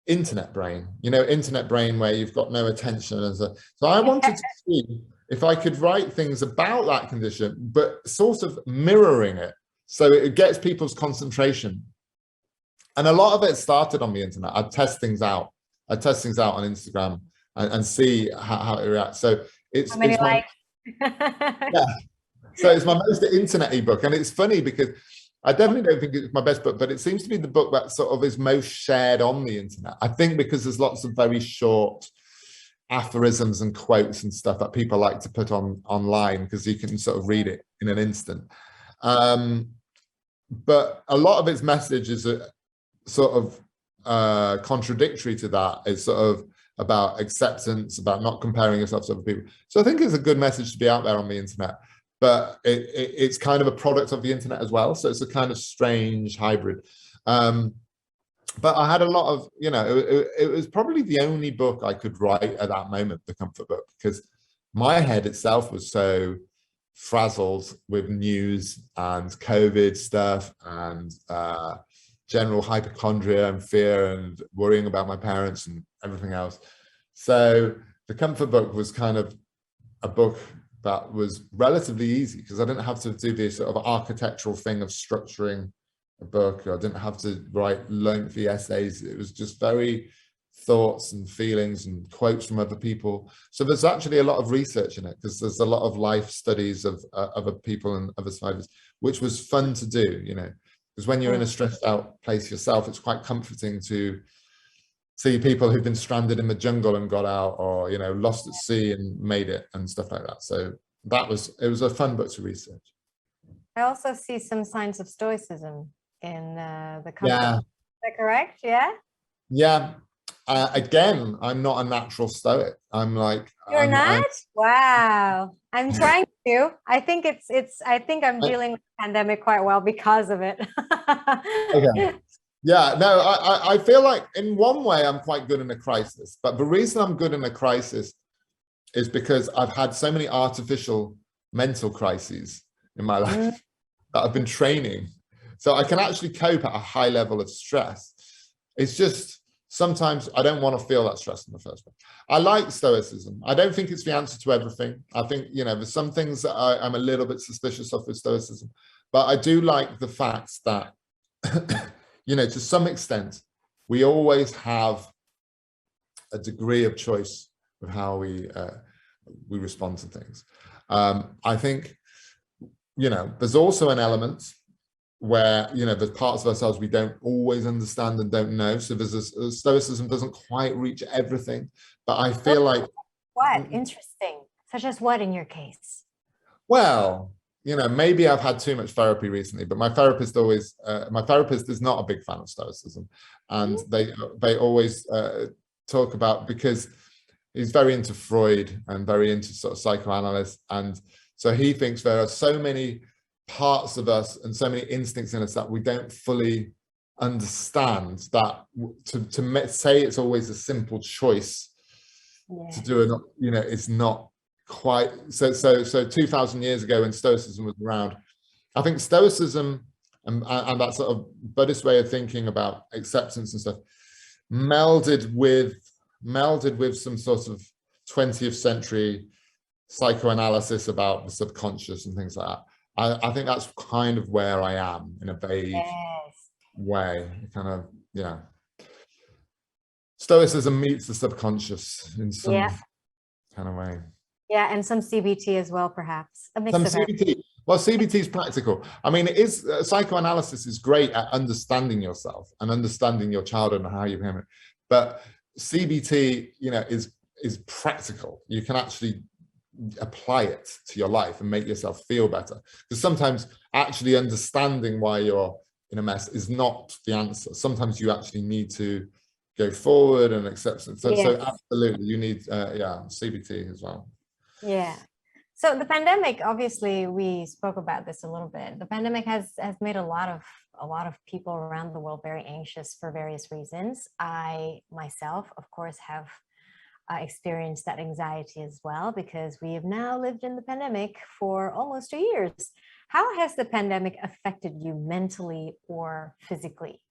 internet brain, you know, internet brain, where you've got no attention. So I wanted to see if I could write things about that condition, but sort of mirroring it so it gets people's concentration. And a lot of it started on the internet. I'd test things out. I'd test things out on Instagram and see how it reacts. So it's, how many likes? Yeah. So it's my most internet-y book. And it's funny because I definitely don't think it's my best book, but it seems to be the book that sort of is most shared on the internet. I think because there's lots of very short aphorisms and quotes and stuff that people like to put online because you can sort of read it in an instant. But a lot of its message is sort of contradictory to that. It's sort of about acceptance, about not comparing yourself to other people. So I think it's a good message to be out there on the internet, but it's kind of a product of the internet as well. So it's a kind of strange hybrid. but I had a lot of, it was probably the only book I could write at that moment, the comfort book, because my head itself was so frazzled with news and COVID stuff and general hypochondria and fear and worrying about my parents and everything else. So the comfort book was kind of a book that was relatively easy because I didn't have to do this sort of architectural thing of structuring a book. I didn't have to write lengthy essays. It was just very thoughts and feelings and quotes from other people. So there's actually a lot of research in it because there's a lot of life studies of other people and other survivors, which was fun to do, because when you're in a stressed out place yourself, it's quite comforting to see people who've been stranded in the jungle and got out, or lost at sea and made it and stuff like that. So it was a fun book to research. I also see some signs of stoicism in the comfort. Yeah. Is that correct? Yeah. Yeah. Again, I'm not a natural stoic. I'm like, You're not? Wow. I'm trying to. I think I think I'm dealing with the pandemic quite well because of it. Okay. Yeah, no, I feel like in one way I'm quite good in a crisis, but the reason I'm good in a crisis is because I've had so many artificial mental crises in my life that I've been training. So I can actually cope at a high level of stress. It's just sometimes I don't want to feel that stress in the first place. I like stoicism. I don't think it's the answer to everything. I think, there's some things that I'm a little bit suspicious of with stoicism, but I do like the fact that, to some extent, we always have a degree of choice with how we respond to things. I think, there's also an element where, there's parts of ourselves we don't always understand and don't know. So there's stoicism doesn't quite reach everything, but I feel like... What? Interesting. Such as what in your case? Well, maybe I've had too much therapy recently, but my therapist is not a big fan of stoicism. And they always talk about, because he's very into Freud and very into sort of psychoanalysis. And so he thinks there are so many parts of us and so many instincts in us that we don't fully understand, that to say it's always a simple choice to do it, it's not quite so 2,000 years ago when stoicism was around. I think stoicism and that sort of Buddhist way of thinking about acceptance and stuff melded with some sort of 20th century psychoanalysis about the subconscious and things like that. I think that's kind of where I am in a vague way, kind of, Stoicism meets the subconscious in some kind of way. Yeah, and some CBT as well, perhaps. A mix some of CBT. Well, CBT is practical. I mean, it is psychoanalysis is great at understanding yourself and understanding your childhood and how you became it. But CBT, is practical. You can actually apply it to your life and make yourself feel better. Because sometimes actually understanding why you're in a mess is not the answer. Sometimes you actually need to go forward and accept it. So absolutely, you need CBT as well. Yeah. So the pandemic, obviously, we spoke about this a little bit. The pandemic has made a lot of people around the world very anxious for various reasons. I myself, of course, have experienced that anxiety as well, because we have now lived in the pandemic for almost 2 years. How has the pandemic affected you mentally or physically?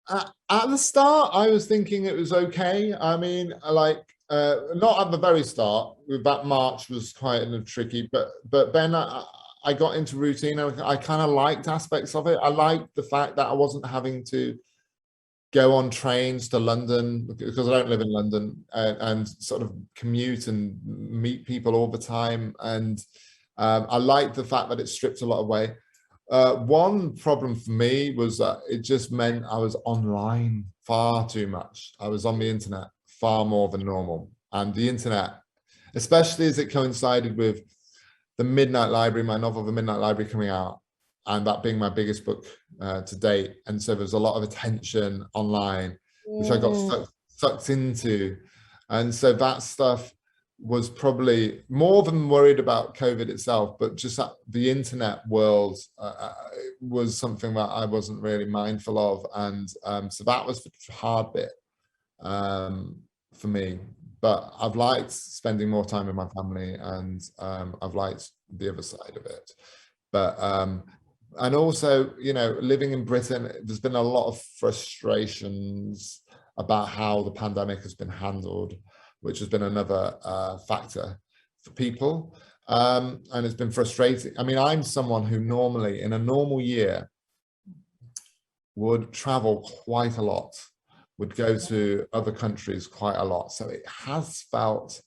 At the start, I was thinking it was okay. I mean, not at the very start. That March was quite tricky, but then I got into routine. I kind of liked aspects of it. I liked the fact that I wasn't having to go on trains to London, because I don't live in London, and sort of commute and meet people all the time. And I liked the fact that it stripped a lot away. One problem for me was that it just meant I was online far too much. I was on the internet far more than normal. And the internet, especially as it coincided with the Midnight Library, my novel, The Midnight Library, coming out, and that being my biggest book to date. And so there's a lot of attention online, which I got sucked into. And so that stuff, was probably more than worried about COVID itself, but just that the internet world was something that I wasn't really mindful of. And so that was the hard bit for me. But I've liked spending more time with my family, and I've liked the other side of it. But and also, you know, living in Britain, there's been a lot of frustrations about how the pandemic has been handled, which has been another factor for people. And it's been frustrating. I mean, I'm someone who normally, in a normal year, would travel quite a lot, would go to other countries quite a lot. So it has felt,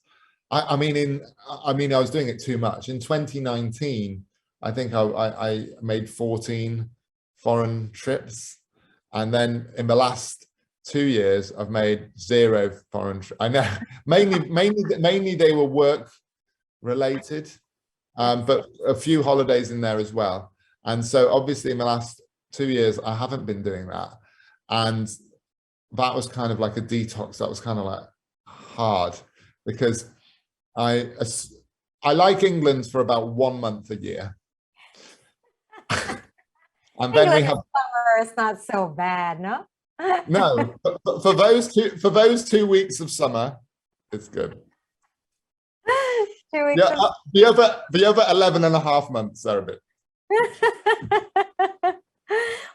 I mean, I was doing it too much. In 2019, I think I made 14 foreign trips. And then in the last 2 years, I've made 0 foreign trips. I know, mainly they were work related, but a few holidays in there as well. And so obviously in the last 2 years, I haven't been doing that. And that was kind of like a detox. That was kind of like hard, because I like England for about 1 month a year. And then we have summer. It's not so bad, no? No, but for those 2 weeks of summer, it's good. 2 weeks. Yeah, the other 11 and a half months are a bit.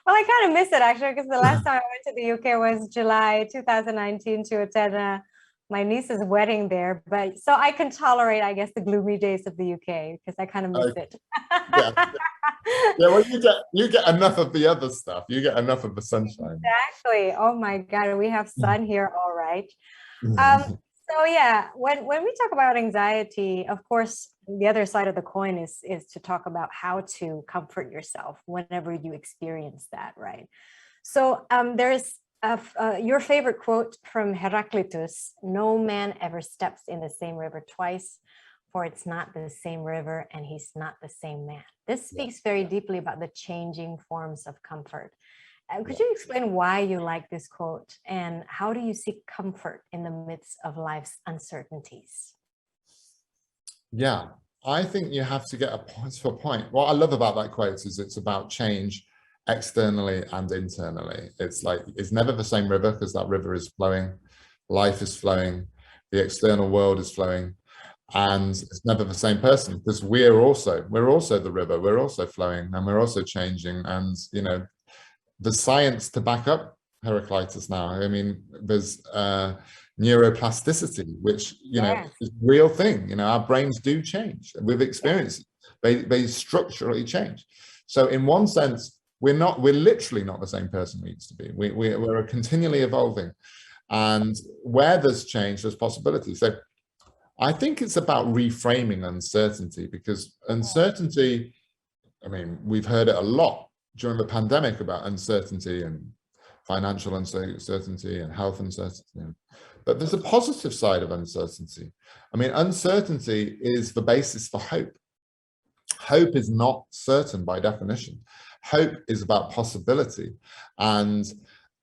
Well, I kind of miss it actually, because the last time I went to the UK was July 2019 to attend my niece's wedding there. But so I can tolerate, I guess, the gloomy days of the UK, because I kind of miss it. Yeah. Yeah, well, you get enough of the other stuff. You get enough of the sunshine. Exactly. Oh my God, we have sun here, all right. So yeah, when we talk about anxiety, of course, the other side of the coin is to talk about how to comfort yourself whenever you experience that, right? So there's your favorite quote from Heraclitus: "No man ever steps in the same river twice, for it's not the same river and he's not the same man." This speaks very deeply about the changing forms of comfort. Could you explain why you like this quote, and how do you seek comfort in the midst of life's uncertainties? Yeah, I think you have to get a point to a point. What I love about that quote is it's about change externally and internally. It's like, it's never the same river, because that river is flowing, life is flowing, the external world is flowing, and it's never the same person, because we're also the river, we're also flowing, and we're also changing. And you know, the science to back up Heraclitus now. I mean, there's neuroplasticity, which, you know, is a real thing. You know, our brains do change. We've experienced it. They structurally change. So in one sense, we're literally not the same person we used to be. We're continually evolving. And where there's change, there's possibility. So I think it's about reframing uncertainty, because uncertainty, I mean, we've heard it a lot during the pandemic about uncertainty, and financial uncertainty, and health uncertainty. But there's a positive side of uncertainty. I mean, uncertainty is the basis for hope. Hope is not certain by definition. Hope is about possibility. And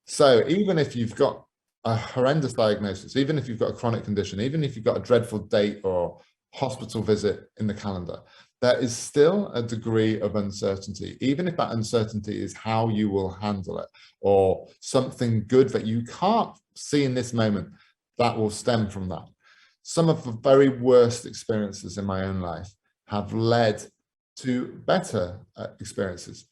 so even if you've got a horrendous diagnosis, even if you've got a chronic condition, even if you've got a dreadful date or hospital visit in the calendar, there is still a degree of uncertainty, even if that uncertainty is how you will handle it, or something good that you can't see in this moment that will stem from that. Some of the very worst experiences in my own life have led to better experiences.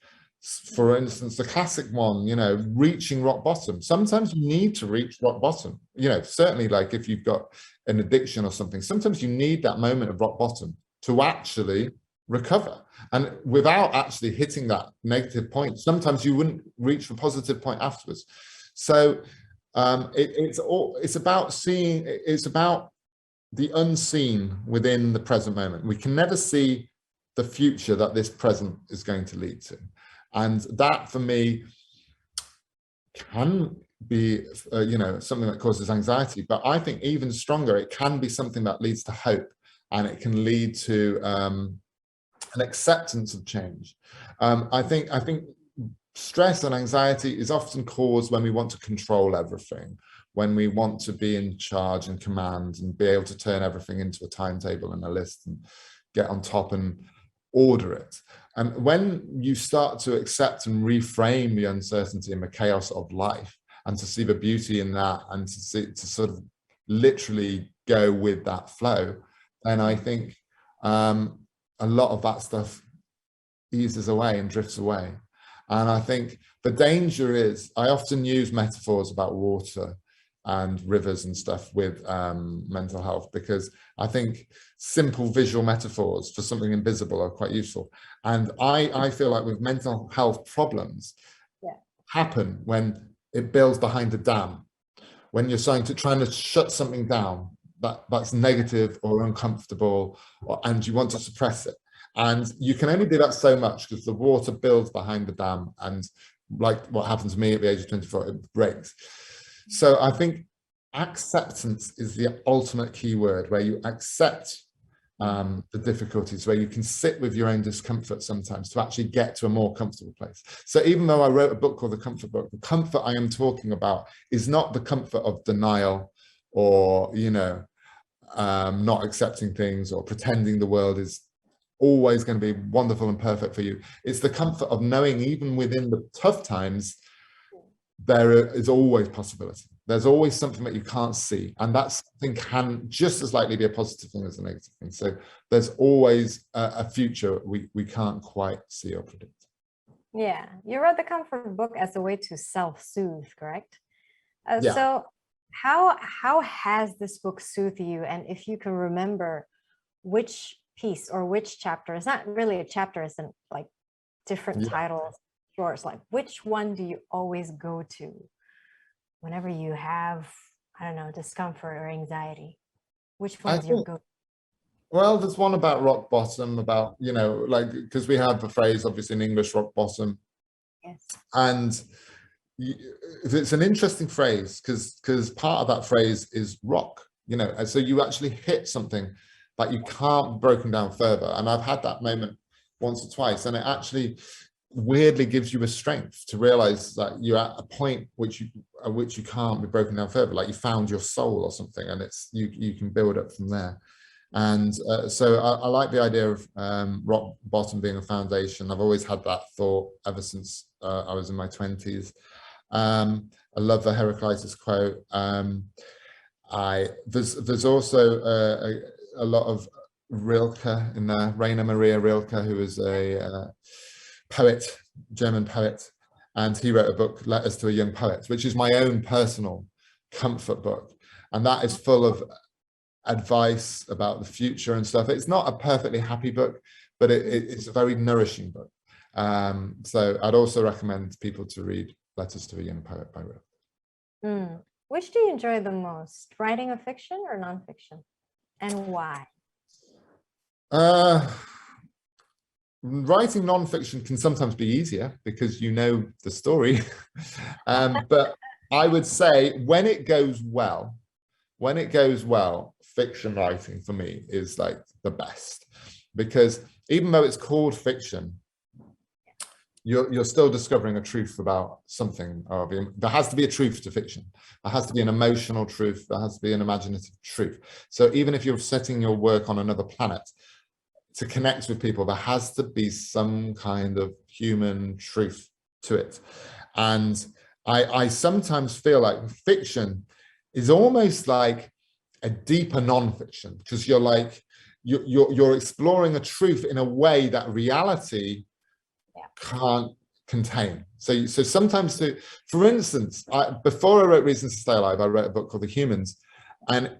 For instance, the classic one, you know, reaching rock bottom. Sometimes you need to reach rock bottom. You know, certainly, like if you've got an addiction or something, sometimes you need that moment of rock bottom to actually recover. And without actually hitting that negative point, sometimes you wouldn't reach the positive point afterwards. So it's about seeing, it's about the unseen within the present moment. We can never see the future that this present is going to lead to. And that, for me, can be, you know, something that causes anxiety. But I think even stronger, it can be something that leads to hope, and it can lead to an acceptance of change. I think stress and anxiety is often caused when we want to control everything. when we want to be in charge and command and be able to turn everything into a timetable and a list and get on top and order it. And when you start to accept and reframe the uncertainty and the chaos of life, and to see the beauty in that, and to sort of literally go with that flow, then I think a lot of that stuff eases away and drifts away. And I think the danger is, I often use metaphors about water and rivers and stuff with mental health, because I think simple visual metaphors for something invisible are quite useful. And I feel like with mental health problems happen when it builds behind a dam, when you're trying to shut something down that's negative or uncomfortable, and you want to suppress it. And you can only do that so much because the water builds behind the dam, and like what happened to me at the age of 24, it breaks. So I think acceptance is the ultimate key word, where you accept the difficulties, where you can sit with your own discomfort sometimes to actually get to a more comfortable place. So even though I wrote a book called The Comfort Book, the comfort I am talking about is not the comfort of denial or, you know, not accepting things or pretending the world is always going to be wonderful and perfect for you. It's the comfort of knowing even within the tough times, there is always possibility. There's always something that you can't see, and that something can just as likely be a positive thing as a negative thing. So there's always a future we can't quite see or predict. Yeah, you wrote the comfort book as a way to self-soothe, correct? Yeah. So how has this book soothed you? And if you can remember which piece or which chapter, it's not really a chapter, it's in like different titles, yours, like which one do you always go to whenever you have, I don't know, discomfort or anxiety? Which one is your go? Well, there's one about rock bottom, about, you know, like, because we have the phrase obviously in English, rock bottom. Yes. And it's an interesting phrase because part of that phrase is rock, you know, and so you actually hit something that you can't be broken down further. And I've had that moment once or twice, and it actually weirdly gives you a strength to realize that you're at a point at which you can't be broken down further, like you found your soul or something, and it's you can build up from there. And so I like the idea of rock bottom being a foundation. I've always had that thought ever since I was in my 20s. I love the Heraclitus quote. There's also a lot of Rilke in there, Rainer Maria Rilke, who was a poet, German poet, and he wrote a book, Letters to a Young Poet, which is my own personal comfort book, and that is full of advice about the future and stuff. It's not a perfectly happy book, but it's a very nourishing book. So I'd also recommend people to read Letters to a Young Poet by Rilke. Which do you enjoy the most, writing a fiction or nonfiction, and why? Writing nonfiction can sometimes be easier because you know the story. But I would say when it goes well, fiction writing for me is like the best, because even though it's called fiction, you're still discovering a truth about something. There has to be a truth to fiction. There has to be an emotional truth. There has to be an imaginative truth. So even if you're setting your work on another planet, to connect with people, there has to be some kind of human truth to it. And I sometimes feel like fiction is almost like a deeper non-fiction, because you're like, you're exploring a truth in a way that reality can't contain. So sometimes, for instance, before I wrote Reasons to Stay Alive, I wrote a book called The Humans, and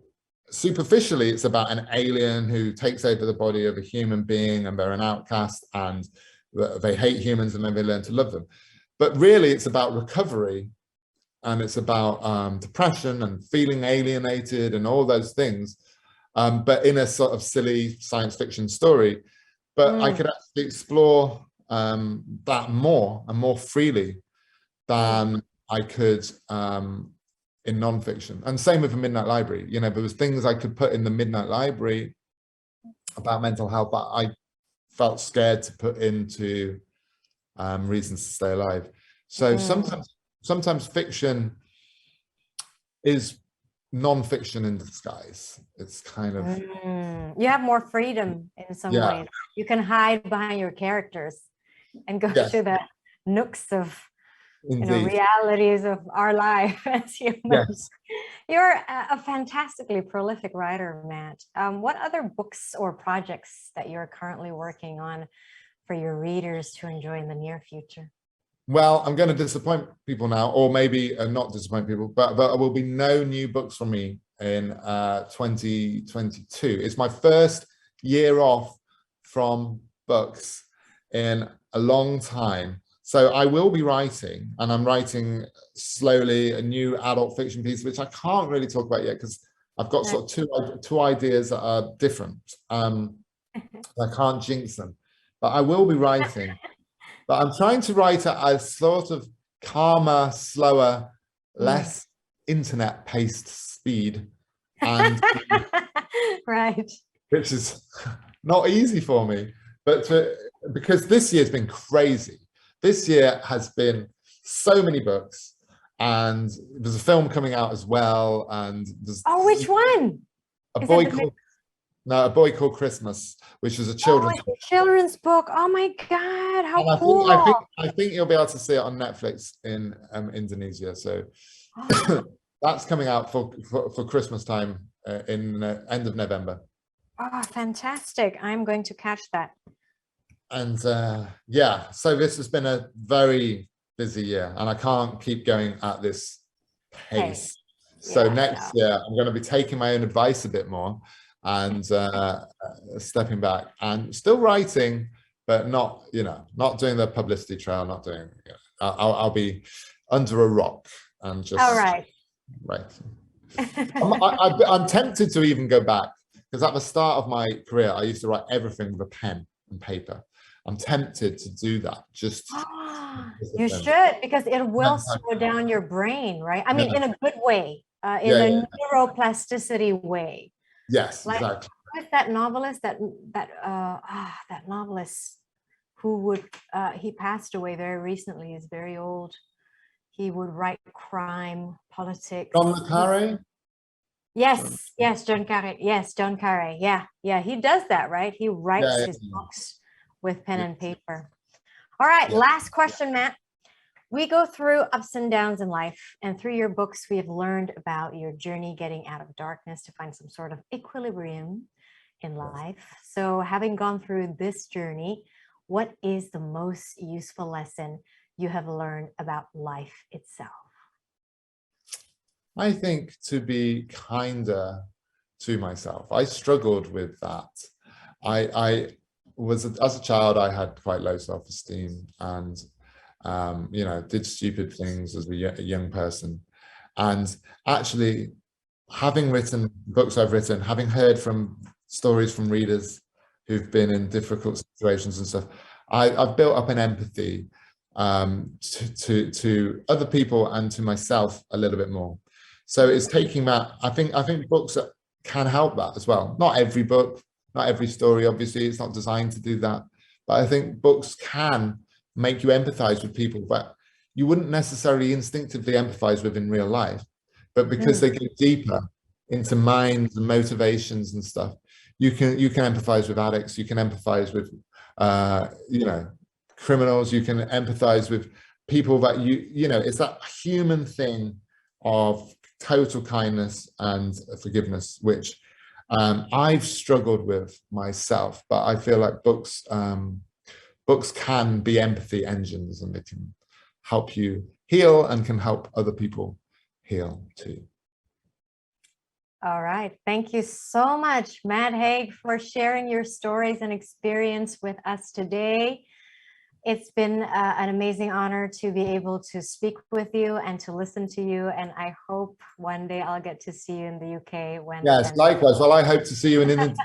superficially it's about an alien who takes over the body of a human being, and they're an outcast and they hate humans, and then they learn to love them. But really it's about recovery, and it's about depression and feeling alienated and all those things, but in a sort of silly science fiction story. But I could actually explore that more and more freely than I could in nonfiction. And same with the Midnight Library. You know, there was things I could put in the Midnight Library about mental health that I felt scared to put into Reasons to Stay Alive. So sometimes fiction is non-fiction in disguise. It's kind of You have more freedom in some Yeah. ways. You can hide behind your characters and go Yes. to the nooks of indeed. realities of our life as humans. Yes. You're a fantastically prolific writer, Matt. What other books or projects that you're currently working on for your readers to enjoy in the near future? Well, I'm going to disappoint people now, or maybe not disappoint people, but there will be no new books from me in 2022. It's my first year off from books in a long time. So I will be writing, and I'm writing slowly a new adult fiction piece, which I can't really talk about yet because I've got sort of two ideas that are different. I can't jinx them, but I will be writing. But I'm trying to write at a sort of calmer, slower, less internet-paced speed, and Right. which is not easy for me. But because this year's been crazy. This year has been so many books, and there's a film coming out as well. And there's Which one? a boy called Christmas, which is a children's book. Children's book. Oh my God, how And cool. I think you'll be able to see it on Netflix in Indonesia. So that's coming out for Christmas time in end of November. Oh, fantastic. I'm going to catch that. And yeah, so this has been a very busy year, and I can't keep going at this pace. So next year, I'm going to be taking my own advice a bit more and stepping back and still writing, but not doing the publicity trail, not doing, I'll be under a rock and just writing. I'm tempted to even go back, because at the start of my career, I used to write everything with a pen and paper. I'm tempted to do that. You should, because it will slow down your brain, right? I mean, in a good way, in a neuroplasticity way. Yes, like, exactly. With that novelist, that novelist who he passed away very recently. He's very old. He would write crime, politics. John le Carré? Yes, John Carré. Yes, John Carré. Yeah, he does that, right? He writes his books with pen and paper. All right, last question, Matt. We go through ups and downs in life, and through your books, we have learned about your journey getting out of darkness to find some sort of equilibrium in life. So having gone through this journey, what is the most useful lesson you have learned about life itself? I think to be kinder to myself. I struggled with that. I was, as a child, I had quite low self-esteem, and did stupid things as a young person. And actually, having written books I've written, having heard from stories from readers who've been in difficult situations and stuff, I've built up an empathy to other people and to myself a little bit more. So it's taking that. I think books can help that as well. Not every book, not every story, obviously, it's not designed to do that. But I think books can make you empathize with people that you wouldn't necessarily instinctively empathize with in real life. But because they go deeper into minds and motivations and stuff, you can empathize with addicts, you can empathize with criminals, you can empathize with people that it's that human thing of total kindness and forgiveness, which I've struggled with myself. But I feel like books can be empathy engines, and they can help you heal and can help other people heal too. All right. Thank you so much, Matt Haig, for sharing your stories and experience with us today. It's been an amazing honor to be able to speak with you and to listen to you. And I hope one day I'll get to see you in the UK. Yes, likewise. Well, I hope to see you in Indonesia.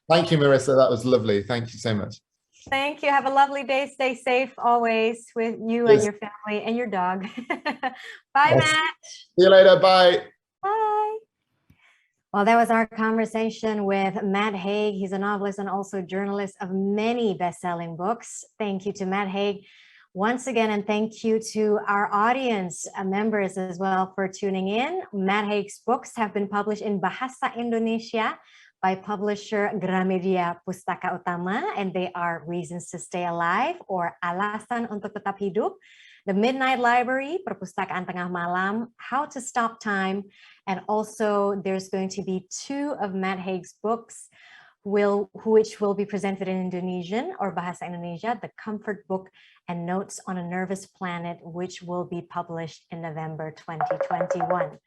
Thank you, Marissa. That was lovely. Thank you so much. Thank you. Have a lovely day. Stay safe always with you and your family and your dog. Bye, Matt. See you later. Bye. Bye. Well, that was our conversation with Matt Haig. He's a novelist and also journalist of many best-selling books. Thank you to Matt Haig. Once again, and thank you to our audience members as well for tuning in. Matt Haig's books have been published in Bahasa Indonesia by publisher Gramedia Pustaka Utama, and they are Reasons to Stay Alive or Alasan untuk Tetap Hidup, The Midnight Library, Perpustakaan Tengah Malam, How to Stop Time, and also there's going to be 2 of Matt Haig's books which will be presented in Indonesian or Bahasa Indonesia, The Comfort Book and Notes on a Nervous Planet, which will be published in November 2021.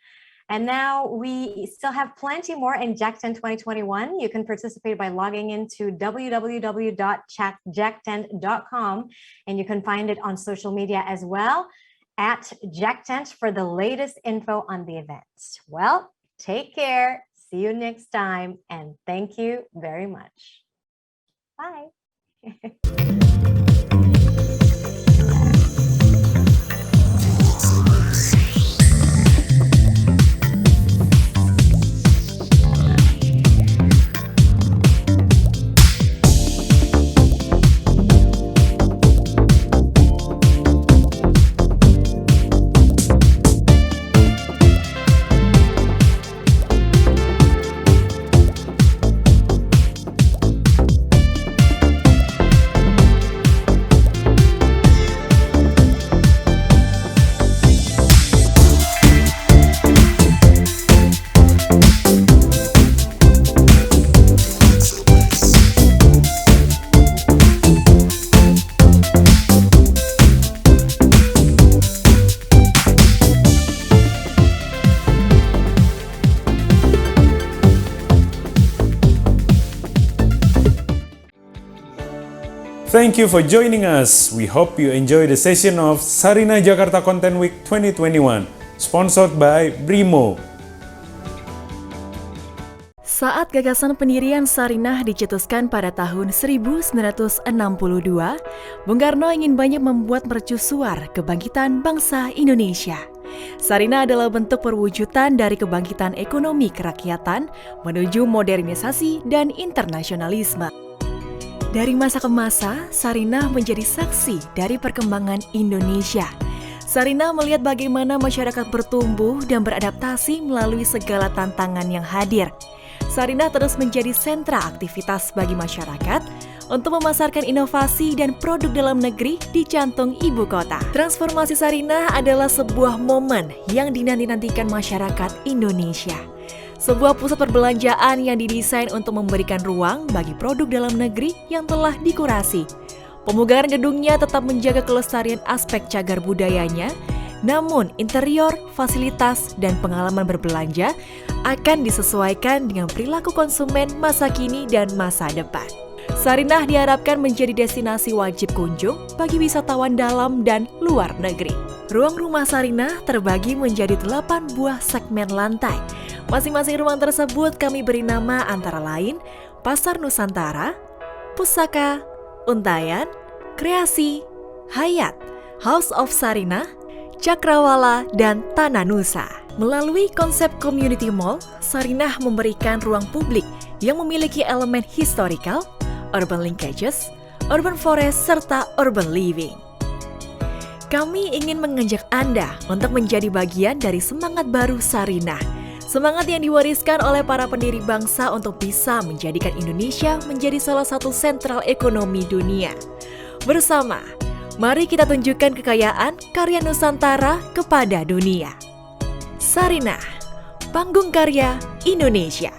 And now we still have plenty more in Jaktent 2021. You can participate by logging into www.jaktent.com, and you can find it on social media as well at Jaktent for the latest info on the events. Well, take care. See you next time, and thank you very much. Bye. Thank you for joining us. We hope you enjoy the session of Sarinah Jakarta Content Week 2021, sponsored by Brimo. Saat gagasan pendirian Sarinah dicetuskan pada tahun 1962, Bung Karno ingin banyak membuat mercusuar kebangkitan bangsa Indonesia. Sarinah adalah bentuk perwujudan dari kebangkitan ekonomi kerakyatan menuju modernisasi dan internasionalisme. Dari masa ke masa, Sarinah menjadi saksi dari perkembangan Indonesia. Sarinah melihat bagaimana masyarakat bertumbuh dan beradaptasi melalui segala tantangan yang hadir. Sarinah terus menjadi sentra aktivitas bagi masyarakat untuk memasarkan inovasi dan produk dalam negeri di jantung ibu kota. Transformasi Sarinah adalah sebuah momen yang dinanti-nantikan masyarakat Indonesia. Sebuah pusat perbelanjaan yang didesain untuk memberikan ruang bagi produk dalam negeri yang telah dikurasi. Pemugaran gedungnya tetap menjaga kelestarian aspek cagar budayanya, namun interior, fasilitas, dan pengalaman berbelanja akan disesuaikan dengan perilaku konsumen masa kini dan masa depan. Sarinah diharapkan menjadi destinasi wajib kunjung bagi wisatawan dalam dan luar negeri. Ruang rumah Sarinah terbagi menjadi 8 buah segmen lantai. Masing-masing ruang tersebut kami beri nama antara lain Pasar Nusantara, Pusaka, Untayan, Kreasi, Hayat, House of Sarinah, Cakrawala, dan Tanah Nusa. Melalui konsep Community Mall, Sarinah memberikan ruang publik yang memiliki elemen historical, urban linkages, urban forest, serta urban living. Kami ingin mengajak Anda untuk menjadi bagian dari semangat baru Sarinah. Semangat yang diwariskan oleh para pendiri bangsa untuk bisa menjadikan Indonesia menjadi salah satu sentral ekonomi dunia. Bersama, mari kita tunjukkan kekayaan karya Nusantara kepada dunia. Sarinah, Panggung Karya Indonesia.